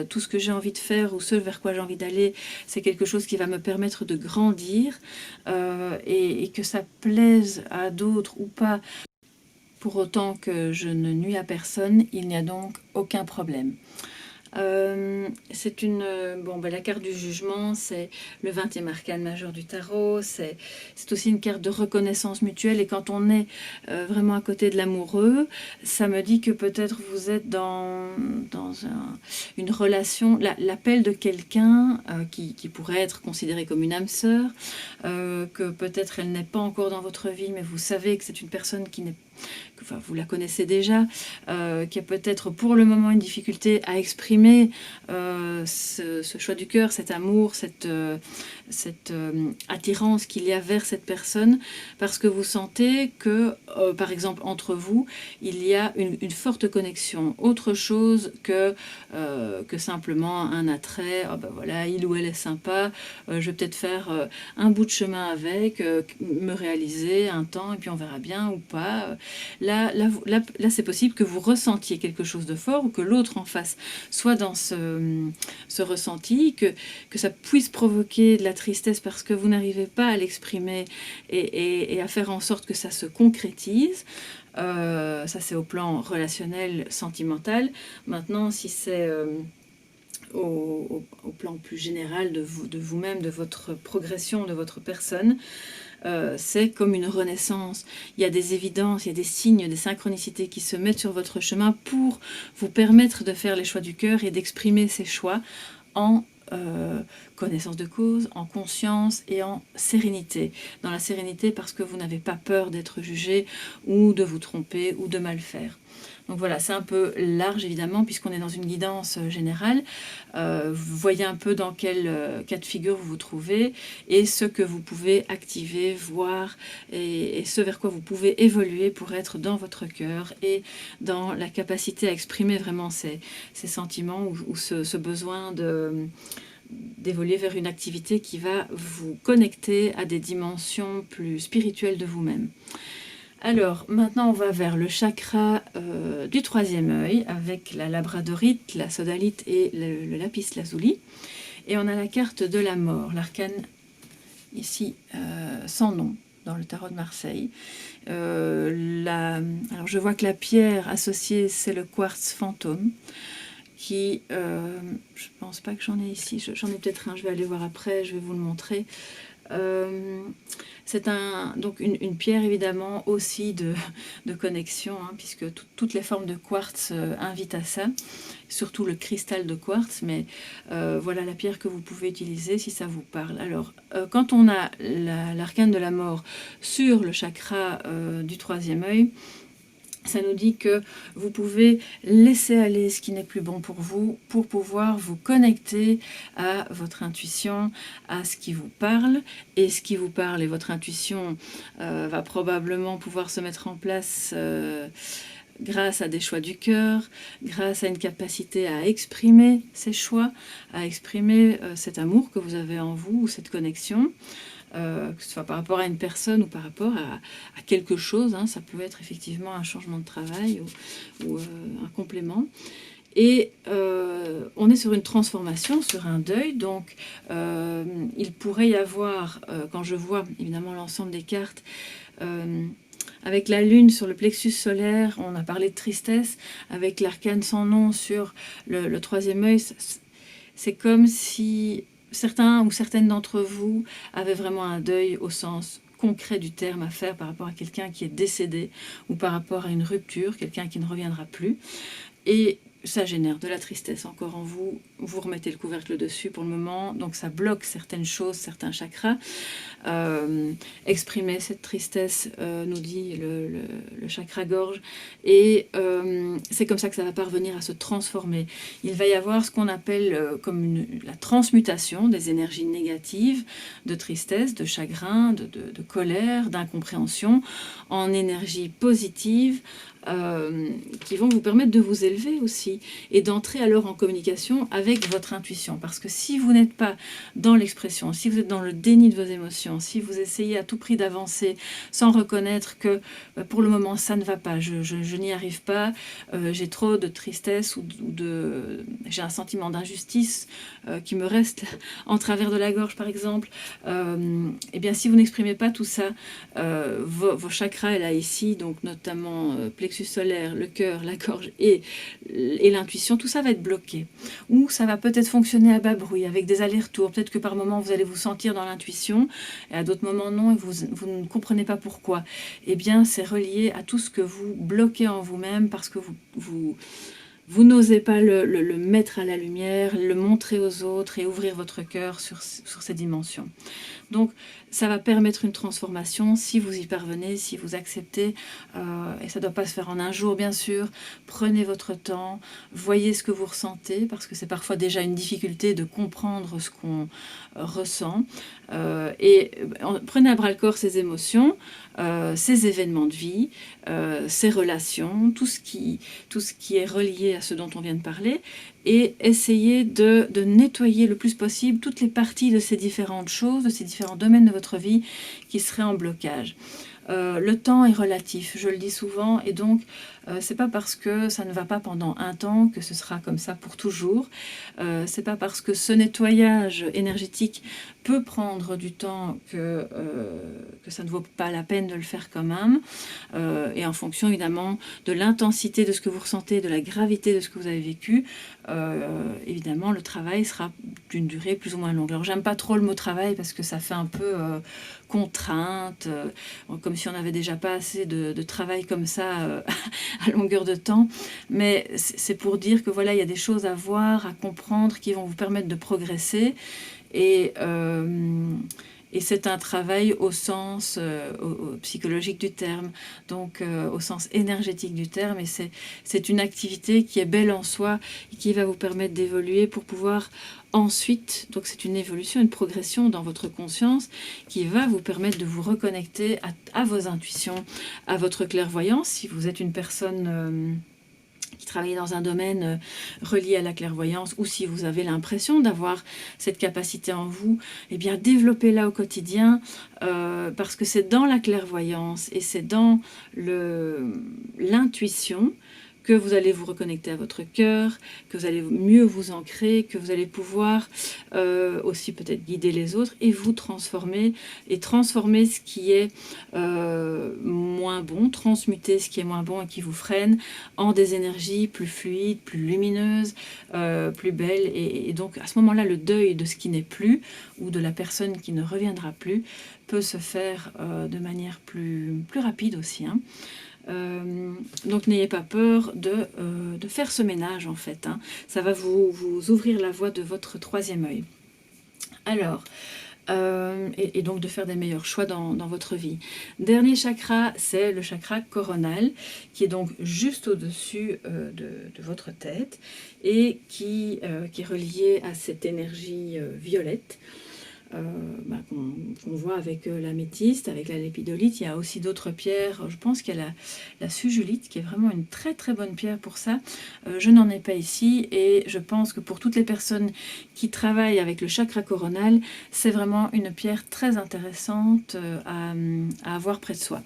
tout ce que j'ai envie de faire ou ce vers quoi j'ai envie d'aller, c'est quelque chose qui va me permettre de grandir et que ça plaise à d'autres ou pas, pour autant que je ne nuis à personne, il n'y a donc aucun problème. La carte du jugement, c'est le 20e arcane majeur du tarot, c'est aussi une carte de reconnaissance mutuelle, et quand on est vraiment à côté de l'amoureux, ça me dit que peut-être vous êtes dans une relation, l'appel de quelqu'un qui pourrait être considéré comme une âme sœur, que peut-être elle n'est pas encore dans votre vie, mais vous savez que c'est une personne qui n'est Enfin, vous la connaissez déjà, qui a peut-être pour le moment une difficulté à exprimer ce choix du cœur, cet amour, cette attirance qu'il y a vers cette personne, parce que vous sentez que, par exemple, entre vous, il y a une forte connexion, autre chose que simplement un attrait. Oh ben voilà, il ou elle est sympa, je vais peut-être faire un bout de chemin avec, me réaliser un temps, et puis on verra bien ou pas. Là, c'est possible que vous ressentiez quelque chose de fort, ou que l'autre en face soit dans ce ressenti, que ça puisse provoquer de la tristesse parce que vous n'arrivez pas à l'exprimer et à faire en sorte que ça se concrétise. Ça, c'est au plan relationnel, sentimental. Maintenant, si c'est au plan plus général de vous-même, de votre progression, de votre personne, c'est comme une renaissance. Il y a des évidences, il y a des signes, des synchronicités qui se mettent sur votre chemin pour vous permettre de faire les choix du cœur et d'exprimer ces choix en connaissance de cause, en conscience et en sérénité. Dans la sérénité parce que vous n'avez pas peur d'être jugé ou de vous tromper ou de mal faire. Donc voilà, c'est un peu large évidemment puisqu'on est dans une guidance générale. Vous voyez un peu dans quel cas de figure vous vous trouvez et ce que vous pouvez activer, voir et ce vers quoi vous pouvez évoluer pour être dans votre cœur et dans la capacité à exprimer vraiment ces sentiments ou ce besoin d'évoluer vers une activité qui va vous connecter à des dimensions plus spirituelles de vous-même. Alors, maintenant, on va vers le chakra du troisième œil, avec la labradorite, la sodalite et le lapis lazuli. Et on a la carte de la mort, l'arcane ici sans nom, dans le tarot de Marseille. Alors, je vois que la pierre associée, c'est le quartz fantôme, qui, je pense pas que j'en ai ici, j'en ai peut-être un, je vais aller voir après, je vais vous le montrer. C'est donc une pierre évidemment aussi de connexion, hein, puisque toutes les formes de quartz invitent à ça, surtout le cristal de quartz, mais voilà la pierre que vous pouvez utiliser si ça vous parle. Alors, quand on a l'arcane de la mort sur le chakra du troisième œil, ça nous dit que vous pouvez laisser aller ce qui n'est plus bon pour vous pour pouvoir vous connecter à votre intuition, à ce qui vous parle. Et ce qui vous parle et votre intuition va probablement pouvoir se mettre en place grâce à des choix du cœur, grâce à une capacité à exprimer ces choix, à exprimer cet amour que vous avez en vous, ou cette connexion. Que ce soit par rapport à une personne ou par rapport à quelque chose, hein, ça peut être effectivement un changement de travail ou un complément. Et on est sur une transformation, sur un deuil, donc il pourrait y avoir, quand je vois évidemment l'ensemble des cartes, Avec la lune sur le plexus solaire, on a parlé de tristesse. Avec l'arcane sans nom sur le troisième œil, c'est comme si certains ou certaines d'entre vous avaient vraiment un deuil au sens concret du terme à faire par rapport à quelqu'un qui est décédé ou par rapport à une rupture, quelqu'un qui ne reviendra plus. Et ça génère de la tristesse encore en vous. Vous remettez le couvercle dessus pour le moment, donc ça bloque certaines choses, certains chakras. Exprimer cette tristesse, nous dit le chakra gorge, et c'est comme ça que ça va parvenir à se transformer. Il va y avoir ce qu'on appelle comme la transmutation des énergies négatives, de tristesse, de chagrin, de colère, d'incompréhension, en énergie positive, qui vont vous permettre de vous élever aussi et d'entrer alors en communication avec votre intuition. Parce que si vous n'êtes pas dans l'expression, si vous êtes dans le déni de vos émotions, si vous essayez à tout prix d'avancer sans reconnaître que pour le moment ça ne va pas, je n'y arrive pas, j'ai trop de tristesse ou j'ai un sentiment d'injustice qui me reste en travers de la gorge par exemple, et bien si vous n'exprimez pas tout ça, vos chakras là ici, donc notamment plexus solaire, le cœur, la gorge et l'intuition, tout ça va être bloqué. Ou ça va peut-être fonctionner à bas bruit, avec des allers-retours. Peut-être que par moments, vous allez vous sentir dans l'intuition, et à d'autres moments, non, et vous ne comprenez pas pourquoi. Eh bien, c'est relié à tout ce que vous bloquez en vous-même, parce que vous n'osez pas le mettre à la lumière, le montrer aux autres, et ouvrir votre cœur sur ces dimensions. Donc, ça va permettre une transformation si vous y parvenez, si vous acceptez, et ça ne doit pas se faire en un jour bien sûr. Prenez votre temps, voyez ce que vous ressentez, parce que c'est parfois déjà une difficulté de comprendre ce qu'on ressent, et prenez à bras-le-corps ces émotions, ces événements de vie, ces relations, tout ce qui est relié à ce dont on vient de parler, et essayez de nettoyer le plus possible toutes les parties de ces différentes choses, de ces différents domaines de votre vie qui seraient en blocage. Le temps est relatif, je le dis souvent, et donc c'est pas parce que ça ne va pas pendant un temps que ce sera comme ça pour toujours. C'est pas parce que ce nettoyage énergétique peut prendre du temps que ça ne vaut pas la peine de le faire quand même. Et en fonction évidemment de l'intensité de ce que vous ressentez, de la gravité de ce que vous avez vécu, évidemment le travail sera d'une durée plus ou moins longue. Alors j'aime pas trop le mot travail parce que ça fait un peu contrainte, comme si on n'avait déjà pas assez de travail comme ça à longueur de temps, mais c'est pour dire que voilà, il y a des choses à voir, à comprendre, qui vont vous permettre de progresser, et c'est un travail au sens au psychologique du terme, donc au sens énergétique du terme, et c'est une activité qui est belle en soi et qui va vous permettre d'évoluer pour pouvoir ensuite, donc c'est une évolution, une progression dans votre conscience qui va vous permettre de vous reconnecter à vos intuitions, à votre clairvoyance. Si vous êtes une personne qui travaillez dans un domaine relié à la clairvoyance, ou si vous avez l'impression d'avoir cette capacité en vous, eh bien développez-la au quotidien, parce que c'est dans la clairvoyance et c'est dans l'intuition que vous allez vous reconnecter à votre cœur, que vous allez mieux vous ancrer, que vous allez pouvoir aussi peut-être guider les autres et vous transformer, et transformer ce qui est moins bon, transmuter ce qui est moins bon et qui vous freine en des énergies plus fluides, plus lumineuses, plus belles, et donc à ce moment-là, le deuil de ce qui n'est plus, ou de la personne qui ne reviendra plus, peut se faire de manière plus rapide aussi, hein. Donc n'ayez pas peur de faire ce ménage en fait, hein. Ça va vous ouvrir la voie de votre troisième œil. Alors, et donc de faire des meilleurs choix dans votre vie. Dernier chakra, c'est le chakra coronal, qui est donc juste au-dessus de votre tête, et qui est relié à cette énergie violette. Qu'on voit avec l'améthyste, avec la lépidolite. Il y a aussi d'autres pierres. Je pense qu'il y a la sugilite, qui est vraiment une très très bonne pierre pour ça. Je n'en ai pas ici, et je pense que pour toutes les personnes qui travaillent avec le chakra coronal, c'est vraiment une pierre très intéressante à avoir près de soi.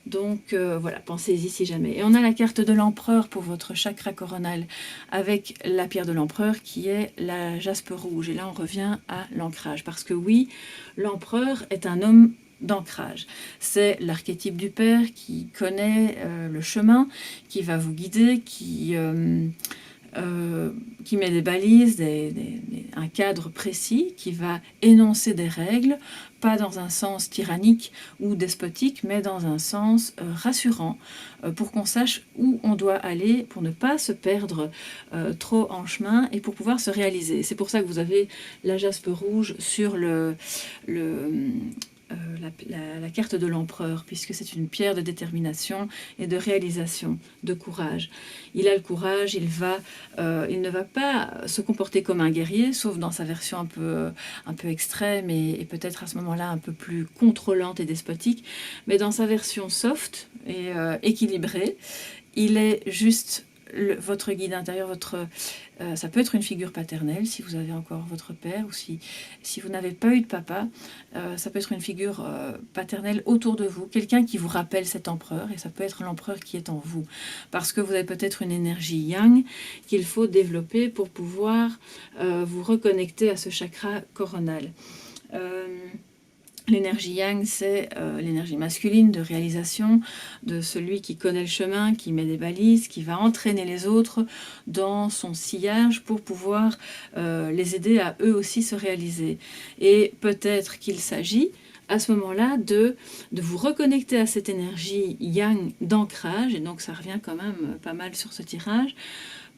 Donc voilà, pensez-y si jamais. Et on a la carte de l'empereur pour votre chakra coronal, avec la pierre de l'empereur qui est la jaspe rouge. Et là on revient à l'ancrage, parce que oui, l'empereur est un homme d'ancrage. C'est l'archétype du père qui connaît le chemin, qui va vous guider, qui met des balises, un cadre précis, qui va énoncer des règles, pas dans un sens tyrannique ou despotique, mais dans un sens rassurant, pour qu'on sache où on doit aller, pour ne pas se perdre trop en chemin et pour pouvoir se réaliser. C'est pour ça que vous avez la jaspe rouge sur la carte de l'empereur, puisque c'est une pierre de détermination et de réalisation, de courage. Il a le courage, il ne va pas se comporter comme un guerrier, sauf dans sa version un peu extrême et peut-être à ce moment-là un peu plus contrôlante et despotique, mais dans sa version soft et équilibrée, il est juste votre guide intérieur, ça peut être une figure paternelle si vous avez encore votre père, ou si vous n'avez pas eu de papa, ça peut être une figure paternelle autour de vous, quelqu'un qui vous rappelle cet empereur, et ça peut être l'empereur qui est en vous, parce que vous avez peut-être une énergie yang qu'il faut développer pour pouvoir vous reconnecter à ce chakra coronal. L'énergie yang, c'est l'énergie masculine de réalisation, de celui qui connaît le chemin, qui met des balises, qui va entraîner les autres dans son sillage pour pouvoir les aider à eux aussi se réaliser. Et peut-être qu'il s'agit à ce moment-là de vous reconnecter à cette énergie yang d'ancrage, et donc ça revient quand même pas mal sur ce tirage,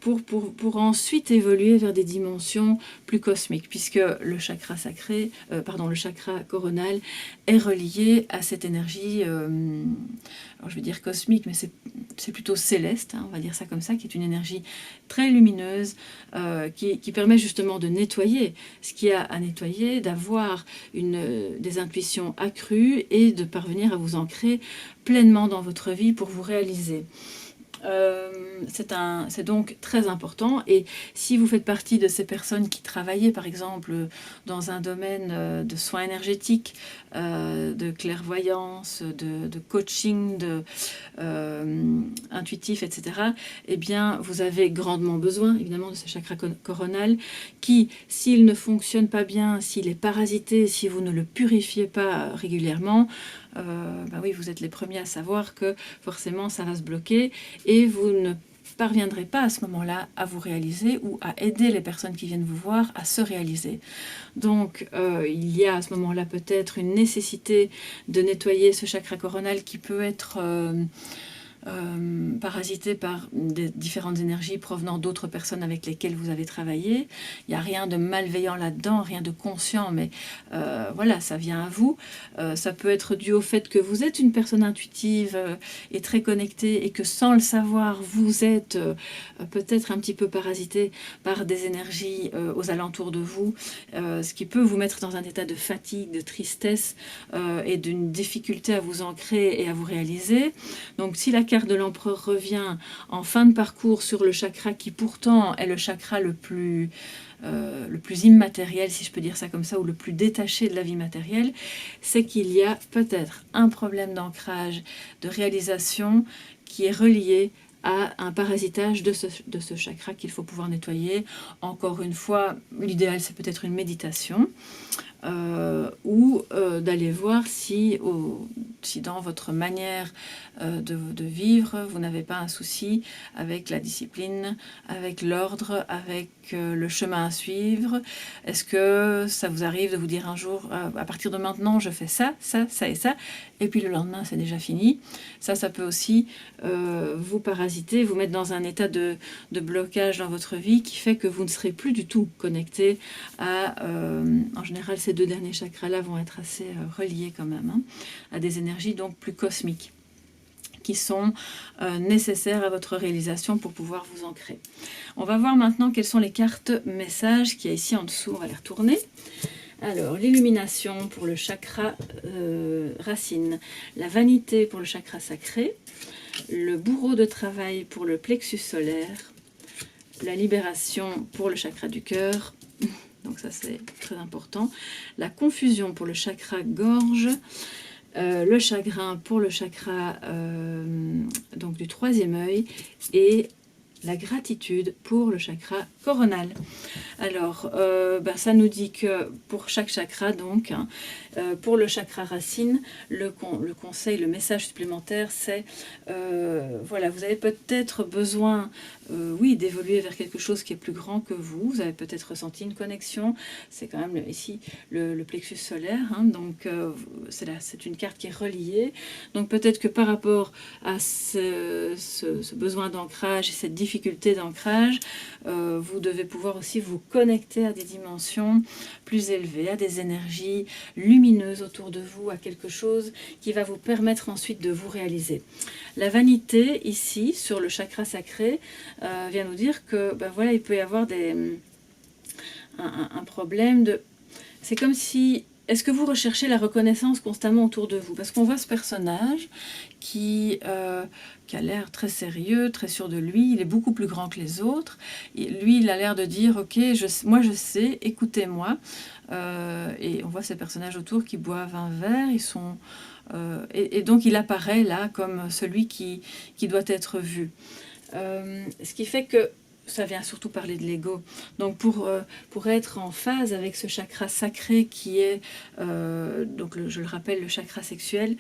pour ensuite évoluer vers des dimensions plus cosmiques, puisque le chakra sacré, le chakra coronal est relié à cette énergie, alors je vais dire cosmique, mais c'est plutôt céleste, hein, on va dire ça comme ça, qui est une énergie très lumineuse, qui permet justement de nettoyer ce qu'il y a à nettoyer, d'avoir des intuitions accrues et de parvenir à vous ancrer pleinement dans votre vie pour vous réaliser. C'est donc très important, et si vous faites partie de ces personnes qui travaillaient par exemple dans un domaine de soins énergétiques, de clairvoyance, de coaching, intuitif, etc., eh bien vous avez grandement besoin évidemment de ce chakra coronal qui, s'il ne fonctionne pas bien, s'il est parasité, si vous ne le purifiez pas régulièrement, oui, vous êtes les premiers à savoir que forcément ça va se bloquer et vous ne parviendrez pas à ce moment-là à vous réaliser ou à aider les personnes qui viennent vous voir à se réaliser. Donc il y a à ce moment-là peut-être une nécessité de nettoyer ce chakra coronal qui peut être parasité par des différentes énergies provenant d'autres personnes avec lesquelles vous avez travaillé. Il n'y a rien de malveillant là-dedans, rien de conscient, mais voilà, ça vient à vous. Ça peut être dû au fait que vous êtes une personne intuitive et très connectée, et que sans le savoir, vous êtes peut-être un petit peu parasité par des énergies aux alentours de vous, ce qui peut vous mettre dans un état de fatigue, de tristesse et d'une difficulté à vous ancrer et à vous réaliser. Donc si la carte de l'empereur revient en fin de parcours sur le chakra qui pourtant est le chakra le plus immatériel, si je peux dire ça comme ça, ou le plus détaché de la vie matérielle, c'est qu'il y a peut-être un problème d'ancrage, de réalisation qui est relié à un parasitage de ce chakra qu'il faut pouvoir nettoyer. Encore une fois, l'idéal c'est peut-être une méditation, ou d'aller voir si dans votre manière de vivre, vous n'avez pas un souci avec la discipline, avec l'ordre, avec le chemin à suivre. Est-ce que ça vous arrive de vous dire un jour, à partir de maintenant, je fais ça, ça, ça et ça, et puis le lendemain, c'est déjà fini. Ça peut aussi vous parasiter, vous mettre dans un état de blocage dans votre vie qui fait que vous ne serez plus du tout connecté à... en général, ces deux derniers chakras-là vont être assez reliés quand même, hein, à des énergies donc plus cosmiques, qui sont nécessaires à votre réalisation pour pouvoir vous ancrer. On va voir maintenant quelles sont les cartes messages qu'il y a ici en dessous. On va les retourner. Alors, l'illumination pour le chakra racine, la vanité pour le chakra sacré, le bourreau de travail pour le plexus solaire, la libération pour le chakra du cœur, donc ça c'est très important, la confusion pour le chakra gorge, le chagrin pour le chakra donc du troisième œil, et la gratitude pour le chakra coronal. Alors, ça nous dit que pour chaque chakra, donc, pour le chakra racine, le conseil, le message supplémentaire, c'est, voilà, vous avez peut-être besoin, oui, d'évoluer vers quelque chose qui est plus grand que vous. Vous avez peut-être ressenti une connexion. C'est quand même ici le plexus solaire, hein, donc c'est une carte qui est reliée. Donc peut-être que par rapport à ce besoin d'ancrage et cette difficulté d'ancrage, vous devez pouvoir aussi vous connecter à des dimensions plus élevées, à des énergies lumineuses autour de vous, à quelque chose qui va vous permettre ensuite de vous réaliser. La vanité, ici, sur le chakra sacré, vient nous dire que voilà, il peut y avoir un problème de... C'est comme si... Est-ce que vous recherchez la reconnaissance constamment autour de vous? Parce qu'on voit ce personnage qui a l'air très sérieux, très sûr de lui, il est beaucoup plus grand que les autres. Et lui, il a l'air de dire, ok, moi je sais, écoutez-moi. Et on voit ces personnages autour qui boivent un verre, ils sont... et donc il apparaît là comme celui qui doit être vu. Ce qui fait que ça vient surtout parler de l'ego. Donc pour être en phase avec ce chakra sacré qui est, je le rappelle, le chakra sexuel,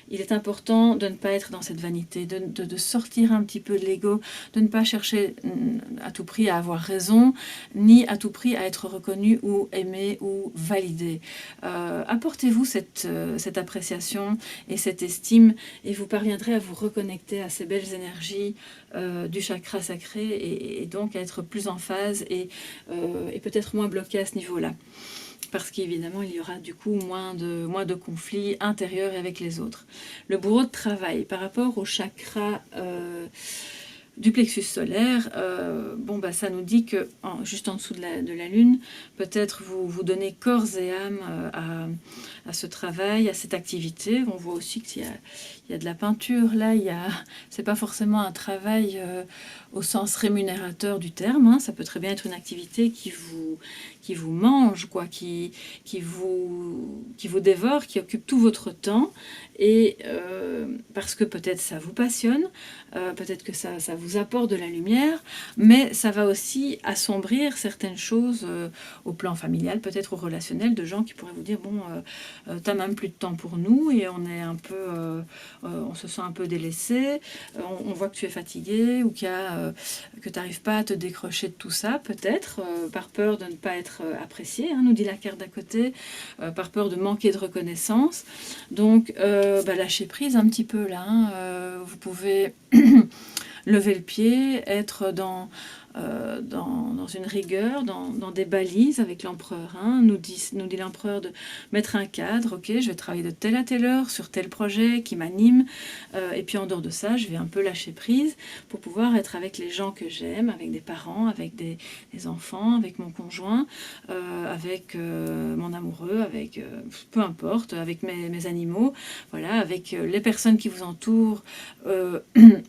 il est important de ne pas être dans cette vanité, de sortir un petit peu de l'ego, de ne pas chercher à tout prix à avoir raison, ni à tout prix à être reconnu ou aimé ou validé. Apportez-vous cette appréciation et cette estime et vous parviendrez à vous reconnecter à ces belles énergies du chakra sacré et donc à être plus en phase et peut-être moins bloqué à ce niveau-là. Parce qu'évidemment, il y aura du coup moins de conflits intérieurs avec les autres. Le bourreau de travail, par rapport au chakra du plexus solaire, ça nous dit que, juste en dessous de la Lune, peut-être vous donnez corps et âme à ce travail, à cette activité. On voit aussi qu'il y a de la peinture, là, c'est pas forcément un travail au sens rémunérateur du terme, hein. Ça peut très bien être une activité qui vous mange, quoi, qui vous dévore, qui occupe tout votre temps, et parce que peut-être ça vous passionne, peut-être que ça vous apporte de la lumière, mais ça va aussi assombrir certaines choses au plan familial, peut-être au relationnel, de gens qui pourraient vous dire, t'as même plus de temps pour nous, et on est un peu, on se sent un peu délaissé, on voit que tu es fatigué, ou que tu n'arrives pas à te décrocher de tout ça, peut-être, par peur de ne pas être apprécié, hein, nous dit la carte d'à côté, par peur de manquer de reconnaissance. Donc, lâchez prise un petit peu là, hein, vous pouvez lever le pied, être dans une rigueur, dans des balises avec l'empereur. Hein. Nous dit l'empereur de mettre un cadre, ok, je vais travailler de telle à telle heure sur tel projet qui m'anime, et puis en dehors de ça, je vais un peu lâcher prise pour pouvoir être avec les gens que j'aime, avec des parents, avec des enfants, avec mon conjoint, avec mon amoureux, avec peu importe, avec mes animaux, voilà, avec les personnes qui vous entourent,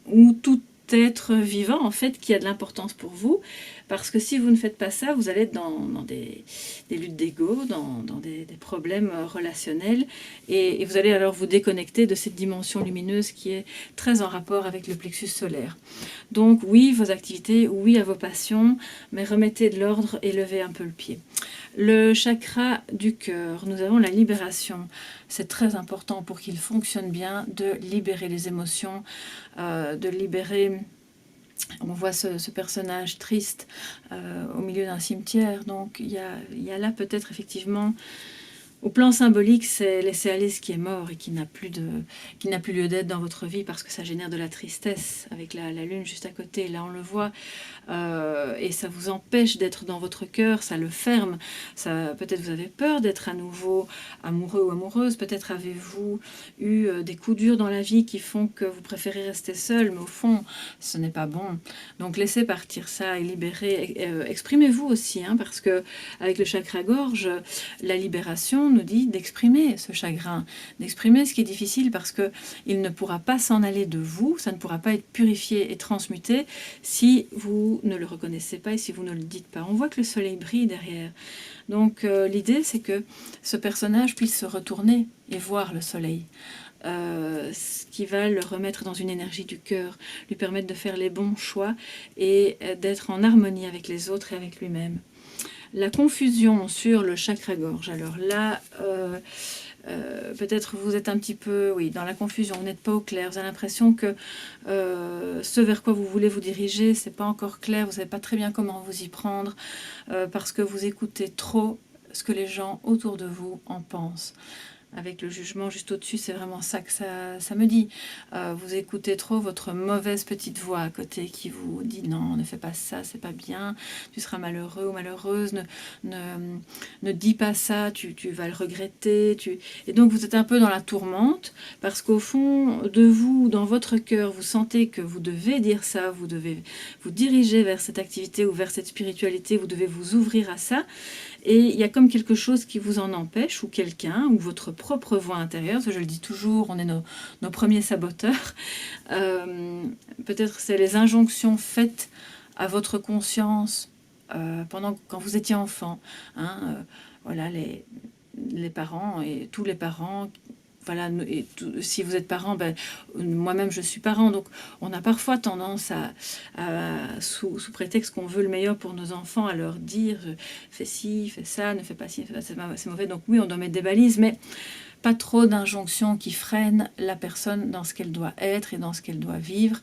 ou tout être vivant en fait qui a de l'importance pour vous, parce que si vous ne faites pas ça, vous allez être dans des luttes d'ego, dans des problèmes relationnels, et vous allez alors vous déconnecter de cette dimension lumineuse qui est très en rapport avec le plexus solaire. Donc oui, vos activités, oui à vos passions, mais remettez de l'ordre et levez un peu le pied. Le chakra du cœur, nous avons la libération. C'est très important pour qu'il fonctionne bien de libérer les émotions, de libérer... On voit ce personnage triste au milieu d'un cimetière, donc il y a là peut-être effectivement... Au plan symbolique, c'est laisser aller ce qui est mort et qui n'a plus lieu d'être dans votre vie parce que ça génère de la tristesse avec la lune juste à côté. Là, on le voit et ça vous empêche d'être dans votre cœur, ça le ferme. Peut-être vous avez peur d'être à nouveau amoureux ou amoureuse. Peut-être avez-vous eu des coups durs dans la vie qui font que vous préférez rester seul, mais au fond, ce n'est pas bon. Donc, laissez partir ça et libérez. Exprimez-vous aussi, hein, parce que avec le chakra-gorge, la libération nous dit d'exprimer ce chagrin, d'exprimer ce qui est difficile parce qu'il ne pourra pas s'en aller de vous, ça ne pourra pas être purifié et transmuté si vous ne le reconnaissez pas et si vous ne le dites pas. On voit que le soleil brille derrière. Donc l'idée c'est que ce personnage puisse se retourner et voir le soleil. ce qui va le remettre dans une énergie du cœur, lui permettre de faire les bons choix et d'être en harmonie avec les autres et avec lui-même. La confusion sur le chakra-gorge, alors là, peut-être vous êtes un petit peu dans la confusion, vous n'êtes pas au clair, vous avez l'impression que ce vers quoi vous voulez vous diriger, c'est pas encore clair, vous savez pas très bien comment vous y prendre, parce que vous écoutez trop ce que les gens autour de vous en pensent. Avec le jugement juste au-dessus, c'est vraiment ça que ça me dit. Vous écoutez trop votre mauvaise petite voix à côté qui vous dit non, ne fais pas ça, c'est pas bien, tu seras malheureux ou malheureuse, ne dis pas ça, tu vas le regretter. Et donc vous êtes un peu dans la tourmente parce qu'au fond de vous, dans votre cœur, vous sentez que vous devez dire ça, vous devez vous diriger vers cette activité ou vers cette spiritualité, vous devez vous ouvrir à ça. Et il y a comme quelque chose qui vous en empêche, ou quelqu'un, ou votre propre voix intérieure, je le dis toujours, on est nos premiers saboteurs. Peut-être c'est les injonctions faites à votre conscience quand vous étiez enfant. Voilà, les parents et tous les parents. Voilà, et si vous êtes parent, moi-même je suis parent, donc on a parfois tendance sous prétexte qu'on veut le meilleur pour nos enfants, à leur dire fais ci, fais ça, ne fais pas ci, c'est mauvais. Donc oui, on doit mettre des balises, mais pas trop d'injonctions qui freinent la personne dans ce qu'elle doit être et dans ce qu'elle doit vivre.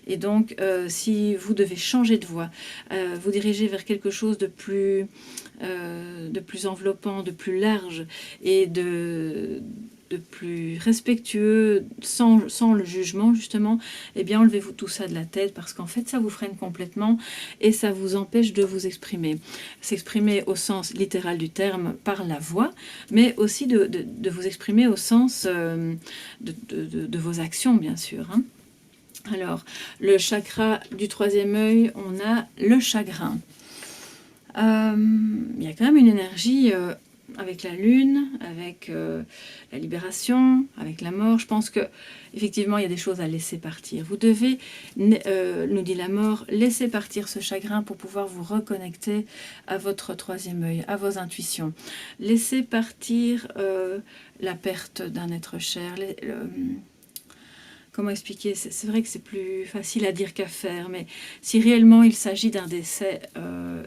Et donc, si vous devez changer de voie, vous diriger vers quelque chose de plus enveloppant, de plus large et de plus respectueux, sans le jugement justement, eh bien enlevez-vous tout ça de la tête parce qu'en fait ça vous freine complètement et ça vous empêche de vous exprimer. S'exprimer au sens littéral du terme par la voix, mais aussi de vous exprimer au sens de vos actions bien sûr. Alors, le chakra du troisième œil, on a le chagrin. Il y a quand même une énergie avec la lune, avec la libération, avec la mort. Je pense que effectivement il y a des choses à laisser partir. Vous devez, nous dit la mort, laisser partir ce chagrin pour pouvoir vous reconnecter à votre troisième œil, à vos intuitions. Laissez partir la perte d'un être cher. Comment expliquer? C'est vrai que c'est plus facile à dire qu'à faire, mais si réellement il s'agit d'un décès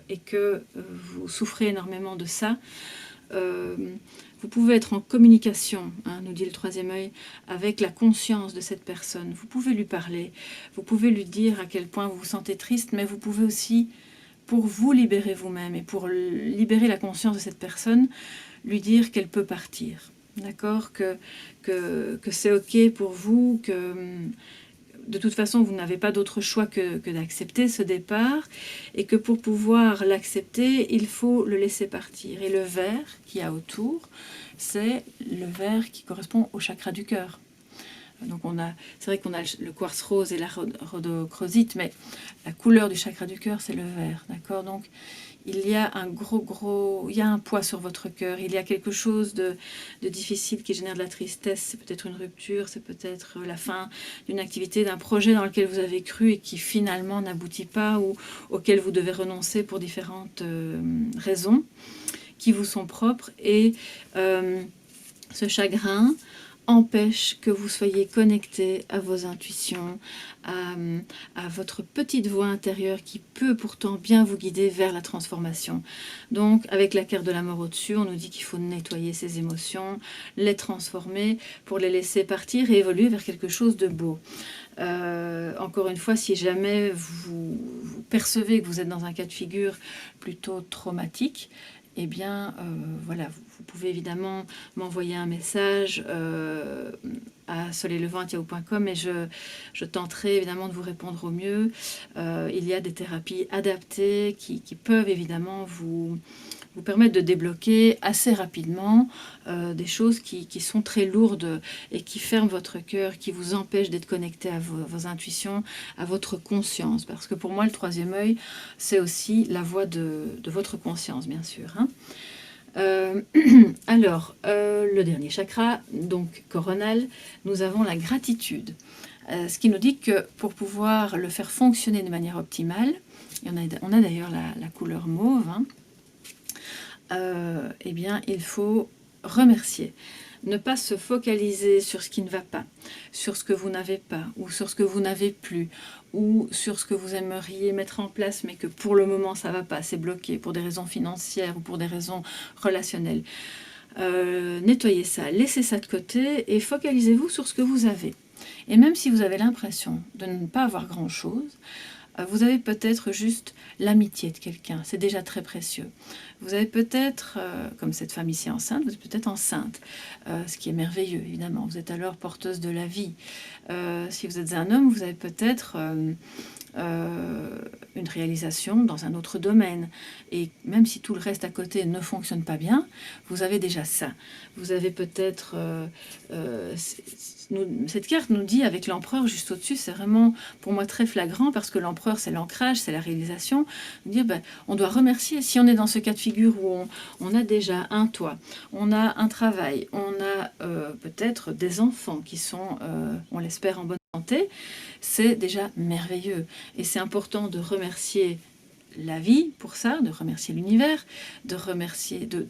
et que vous souffrez énormément de ça, vous pouvez être en communication, nous dit le troisième œil, avec la conscience de cette personne. Vous pouvez lui parler, vous pouvez lui dire à quel point vous vous sentez triste, mais vous pouvez aussi, pour vous libérer vous-même et pour libérer la conscience de cette personne, lui dire qu'elle peut partir. D'accord, que c'est ok pour vous, que de toute façon vous n'avez pas d'autre choix que d'accepter ce départ et que pour pouvoir l'accepter il faut le laisser partir. Et le vert qu'il y a autour, c'est le vert qui correspond au chakra du cœur. Donc c'est vrai qu'on a le quartz rose et la rhodochrosite, mais la couleur du chakra du cœur c'est le vert, d'accord. Donc il y a il y a un poids sur votre cœur, il y a quelque chose de difficile qui génère de la tristesse, c'est peut-être une rupture, c'est peut-être la fin d'une activité, d'un projet dans lequel vous avez cru et qui finalement n'aboutit pas ou auquel vous devez renoncer pour différentes raisons qui vous sont propres. Et ce chagrin empêche que vous soyez connecté à vos intuitions, à votre petite voix intérieure qui peut pourtant bien vous guider vers la transformation. Donc avec la carte de la mort au-dessus, on nous dit qu'il faut nettoyer ces émotions, les transformer pour les laisser partir et évoluer vers quelque chose de beau. Encore une fois, si jamais vous percevez que vous êtes dans un cas de figure plutôt traumatique, eh bien, voilà, vous pouvez évidemment m'envoyer un message à soleillevent@yahoo.com et je tenterai évidemment de vous répondre au mieux. Il y a des thérapies adaptées qui peuvent évidemment vous permettre de débloquer assez rapidement des choses qui sont très lourdes et qui ferment votre cœur, qui vous empêchent d'être connecté à vos intuitions, à votre conscience. Parce que pour moi, le troisième œil, c'est aussi la voix de votre conscience, bien sûr. Alors, le dernier chakra, donc coronal, nous avons la gratitude. Ce qui nous dit que pour pouvoir le faire fonctionner de manière optimale, et on a d'ailleurs la couleur mauve, eh bien, il faut remercier. ne pas se focaliser sur ce qui ne va pas, sur ce que vous n'avez pas, ou sur ce que vous n'avez plus, ou sur ce que vous aimeriez mettre en place, mais que pour le moment ça ne va pas, c'est bloqué pour des raisons financières ou pour des raisons relationnelles. Nettoyez ça, laissez ça de côté et focalisez-vous sur ce que vous avez. Et même si vous avez l'impression de ne pas avoir grand-chose, vous avez peut-être juste l'amitié de quelqu'un, c'est déjà très précieux. Vous avez peut-être, comme cette femme ici enceinte, vous êtes peut-être enceinte, ce qui est merveilleux évidemment, vous êtes alors porteuse de la vie. Si vous êtes un homme, vous avez peut-être une réalisation dans un autre domaine. Et même si tout le reste à côté ne fonctionne pas bien, vous avez déjà ça. Vous avez peut-être... cette carte nous dit, avec l'empereur juste au-dessus, c'est vraiment pour moi très flagrant, parce que l'empereur c'est l'ancrage, c'est la réalisation. Dire, ben, on doit remercier, si on est dans ce cas de figure où on a déjà un toit, on a un travail, on a peut-être des enfants qui sont, on l'espère, en bonne santé, c'est déjà merveilleux. Et c'est important de remercier la vie pour ça, de remercier l'univers, de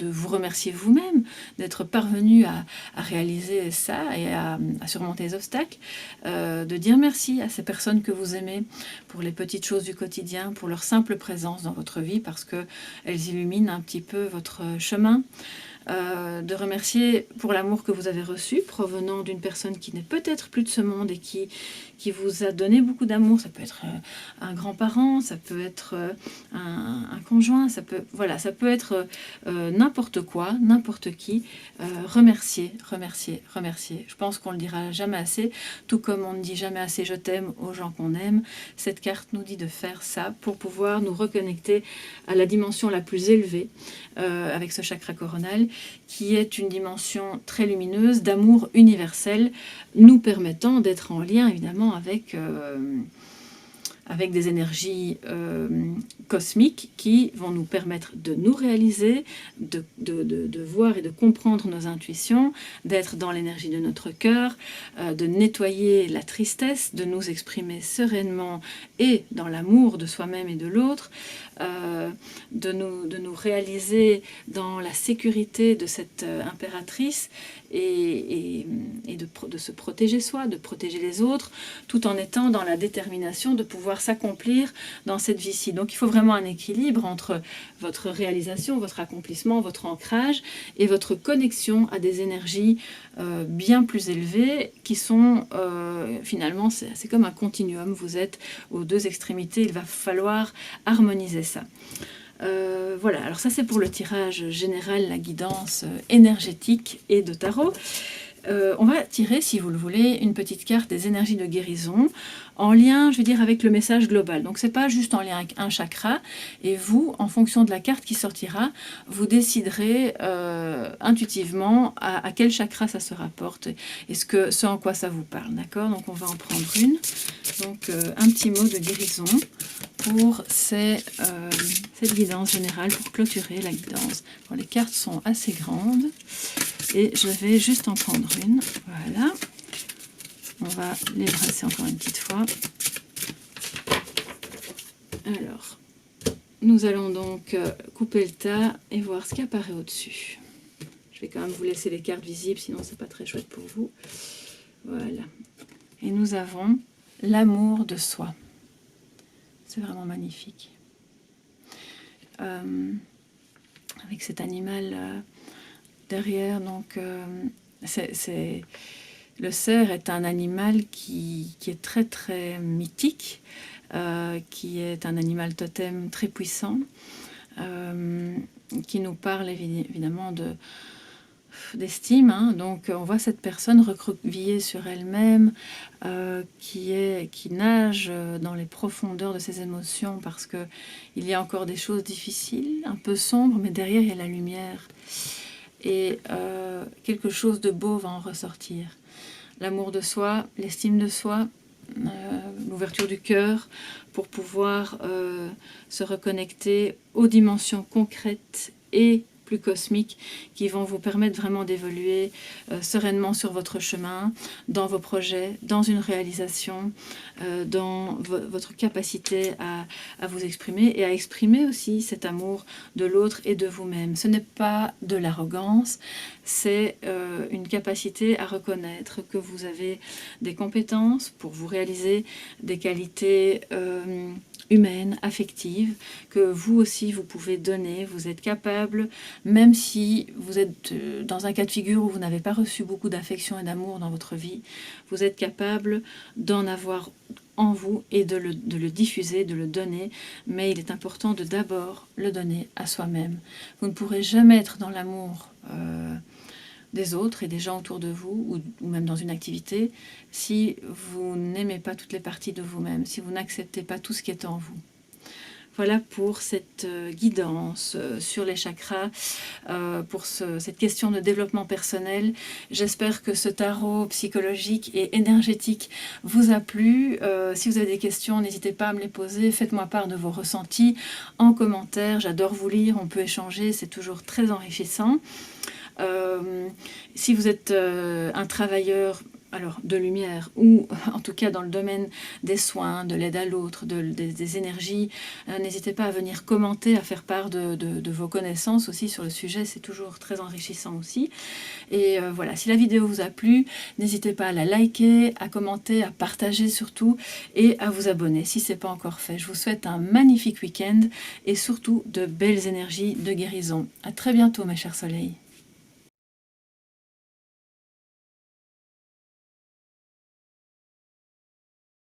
vous remercier vous-même, d'être parvenu à réaliser ça et à surmonter les obstacles, de dire merci à ces personnes que vous aimez pour les petites choses du quotidien, pour leur simple présence dans votre vie, parce qu'elles illuminent un petit peu votre chemin. De remercier pour l'amour que vous avez reçu, provenant d'une personne qui n'est peut-être plus de ce monde et qui vous a donné beaucoup d'amour. Ça peut être un grand-parent, ça peut être un conjoint, ça peut être n'importe quoi, n'importe qui. Remercier. Je pense qu'on ne le dira jamais assez, tout comme on ne dit jamais assez je t'aime aux gens qu'on aime. Cette carte nous dit de faire ça pour pouvoir nous reconnecter à la dimension la plus élevée avec ce chakra coronal, qui est une dimension très lumineuse d'amour universel, nous permettant d'être en lien évidemment avec des énergies cosmiques qui vont nous permettre de nous réaliser, de voir et de comprendre nos intuitions, d'être dans l'énergie de notre cœur, de nettoyer la tristesse, de nous exprimer sereinement et dans l'amour de soi-même et de l'autre, de nous réaliser dans la sécurité de cette impératrice et de se protéger soi, de protéger les autres, tout en étant dans la détermination de pouvoir s'accomplir dans cette vie-ci. Donc il faut vraiment un équilibre entre votre réalisation, votre accomplissement, votre ancrage et votre connexion à des énergies bien plus élevées qui sont finalement, c'est comme un continuum, vous êtes aux deux extrémités, il va falloir harmoniser ça. Voilà, alors ça c'est pour le tirage général, la guidance énergétique et de tarot. On va tirer, si vous le voulez, une petite carte des énergies de guérison en lien, je veux dire, avec le message global. Donc c'est pas juste en lien avec un chakra, et vous, en fonction de la carte qui sortira, vous déciderez intuitivement à quel chakra ça se rapporte et ce en quoi ça vous parle, d'accord? Donc on va en prendre une. Donc un petit mot de guérison pour cette guidance générale, pour clôturer la guidance. Bon, les cartes sont assez grandes et je vais juste en prendre une. Voilà. On va les brasser encore une petite fois. Alors, nous allons donc couper le tas et voir ce qui apparaît au-dessus. Je vais quand même vous laisser les cartes visibles, sinon c'est pas très chouette pour vous. Voilà. Et nous avons l'amour de soi. C'est vraiment magnifique. Avec cet animal derrière, donc le cerf est un animal qui est très très mythique, qui est un animal totem très puissant, qui nous parle évidemment d'estime, hein. Donc on voit cette personne recroquevillée sur elle-même, qui nage dans les profondeurs de ses émotions, parce que il y a encore des choses difficiles, un peu sombres, mais derrière il y a la lumière et quelque chose de beau va en ressortir. L'amour de soi, l'estime de soi, l'ouverture du cœur pour pouvoir se reconnecter aux dimensions concrètes et plus cosmiques qui vont vous permettre vraiment d'évoluer sereinement sur votre chemin, dans vos projets, dans une réalisation, dans votre capacité à vous exprimer et à exprimer aussi cet amour de l'autre et de vous-même. Ce n'est pas de l'arrogance, c'est une capacité à reconnaître que vous avez des compétences pour vous réaliser, des qualités humaines, affectives, que vous aussi vous pouvez donner, vous êtes capable, même si vous êtes dans un cas de figure où vous n'avez pas reçu beaucoup d'affection et d'amour dans votre vie, vous êtes capable d'en avoir en vous et de le diffuser, de le donner, mais il est important de d'abord le donner à soi-même. Vous ne pourrez jamais être dans l'amour des autres et des gens autour de vous, ou même dans une activité, si vous n'aimez pas toutes les parties de vous-même, si vous n'acceptez pas tout ce qui est en vous. Voilà pour cette guidance sur les chakras, pour cette question de développement personnel. J'espère que ce tarot psychologique et énergétique vous a plu. Si vous avez des questions, n'hésitez pas à me les poser. Faites-moi part de vos ressentis en commentaire. J'adore vous lire, on peut échanger, c'est toujours très enrichissant. Si vous êtes un travailleur de lumière, ou en tout cas dans le domaine des soins, de l'aide à l'autre, des énergies, n'hésitez pas à venir commenter, à faire part de vos connaissances aussi sur le sujet, c'est toujours très enrichissant aussi. Et voilà, si la vidéo vous a plu, n'hésitez pas à la liker, à commenter, à partager surtout, et à vous abonner si ce n'est pas encore fait. Je vous souhaite un magnifique week-end, et surtout de belles énergies de guérison. À très bientôt mes chers soleils.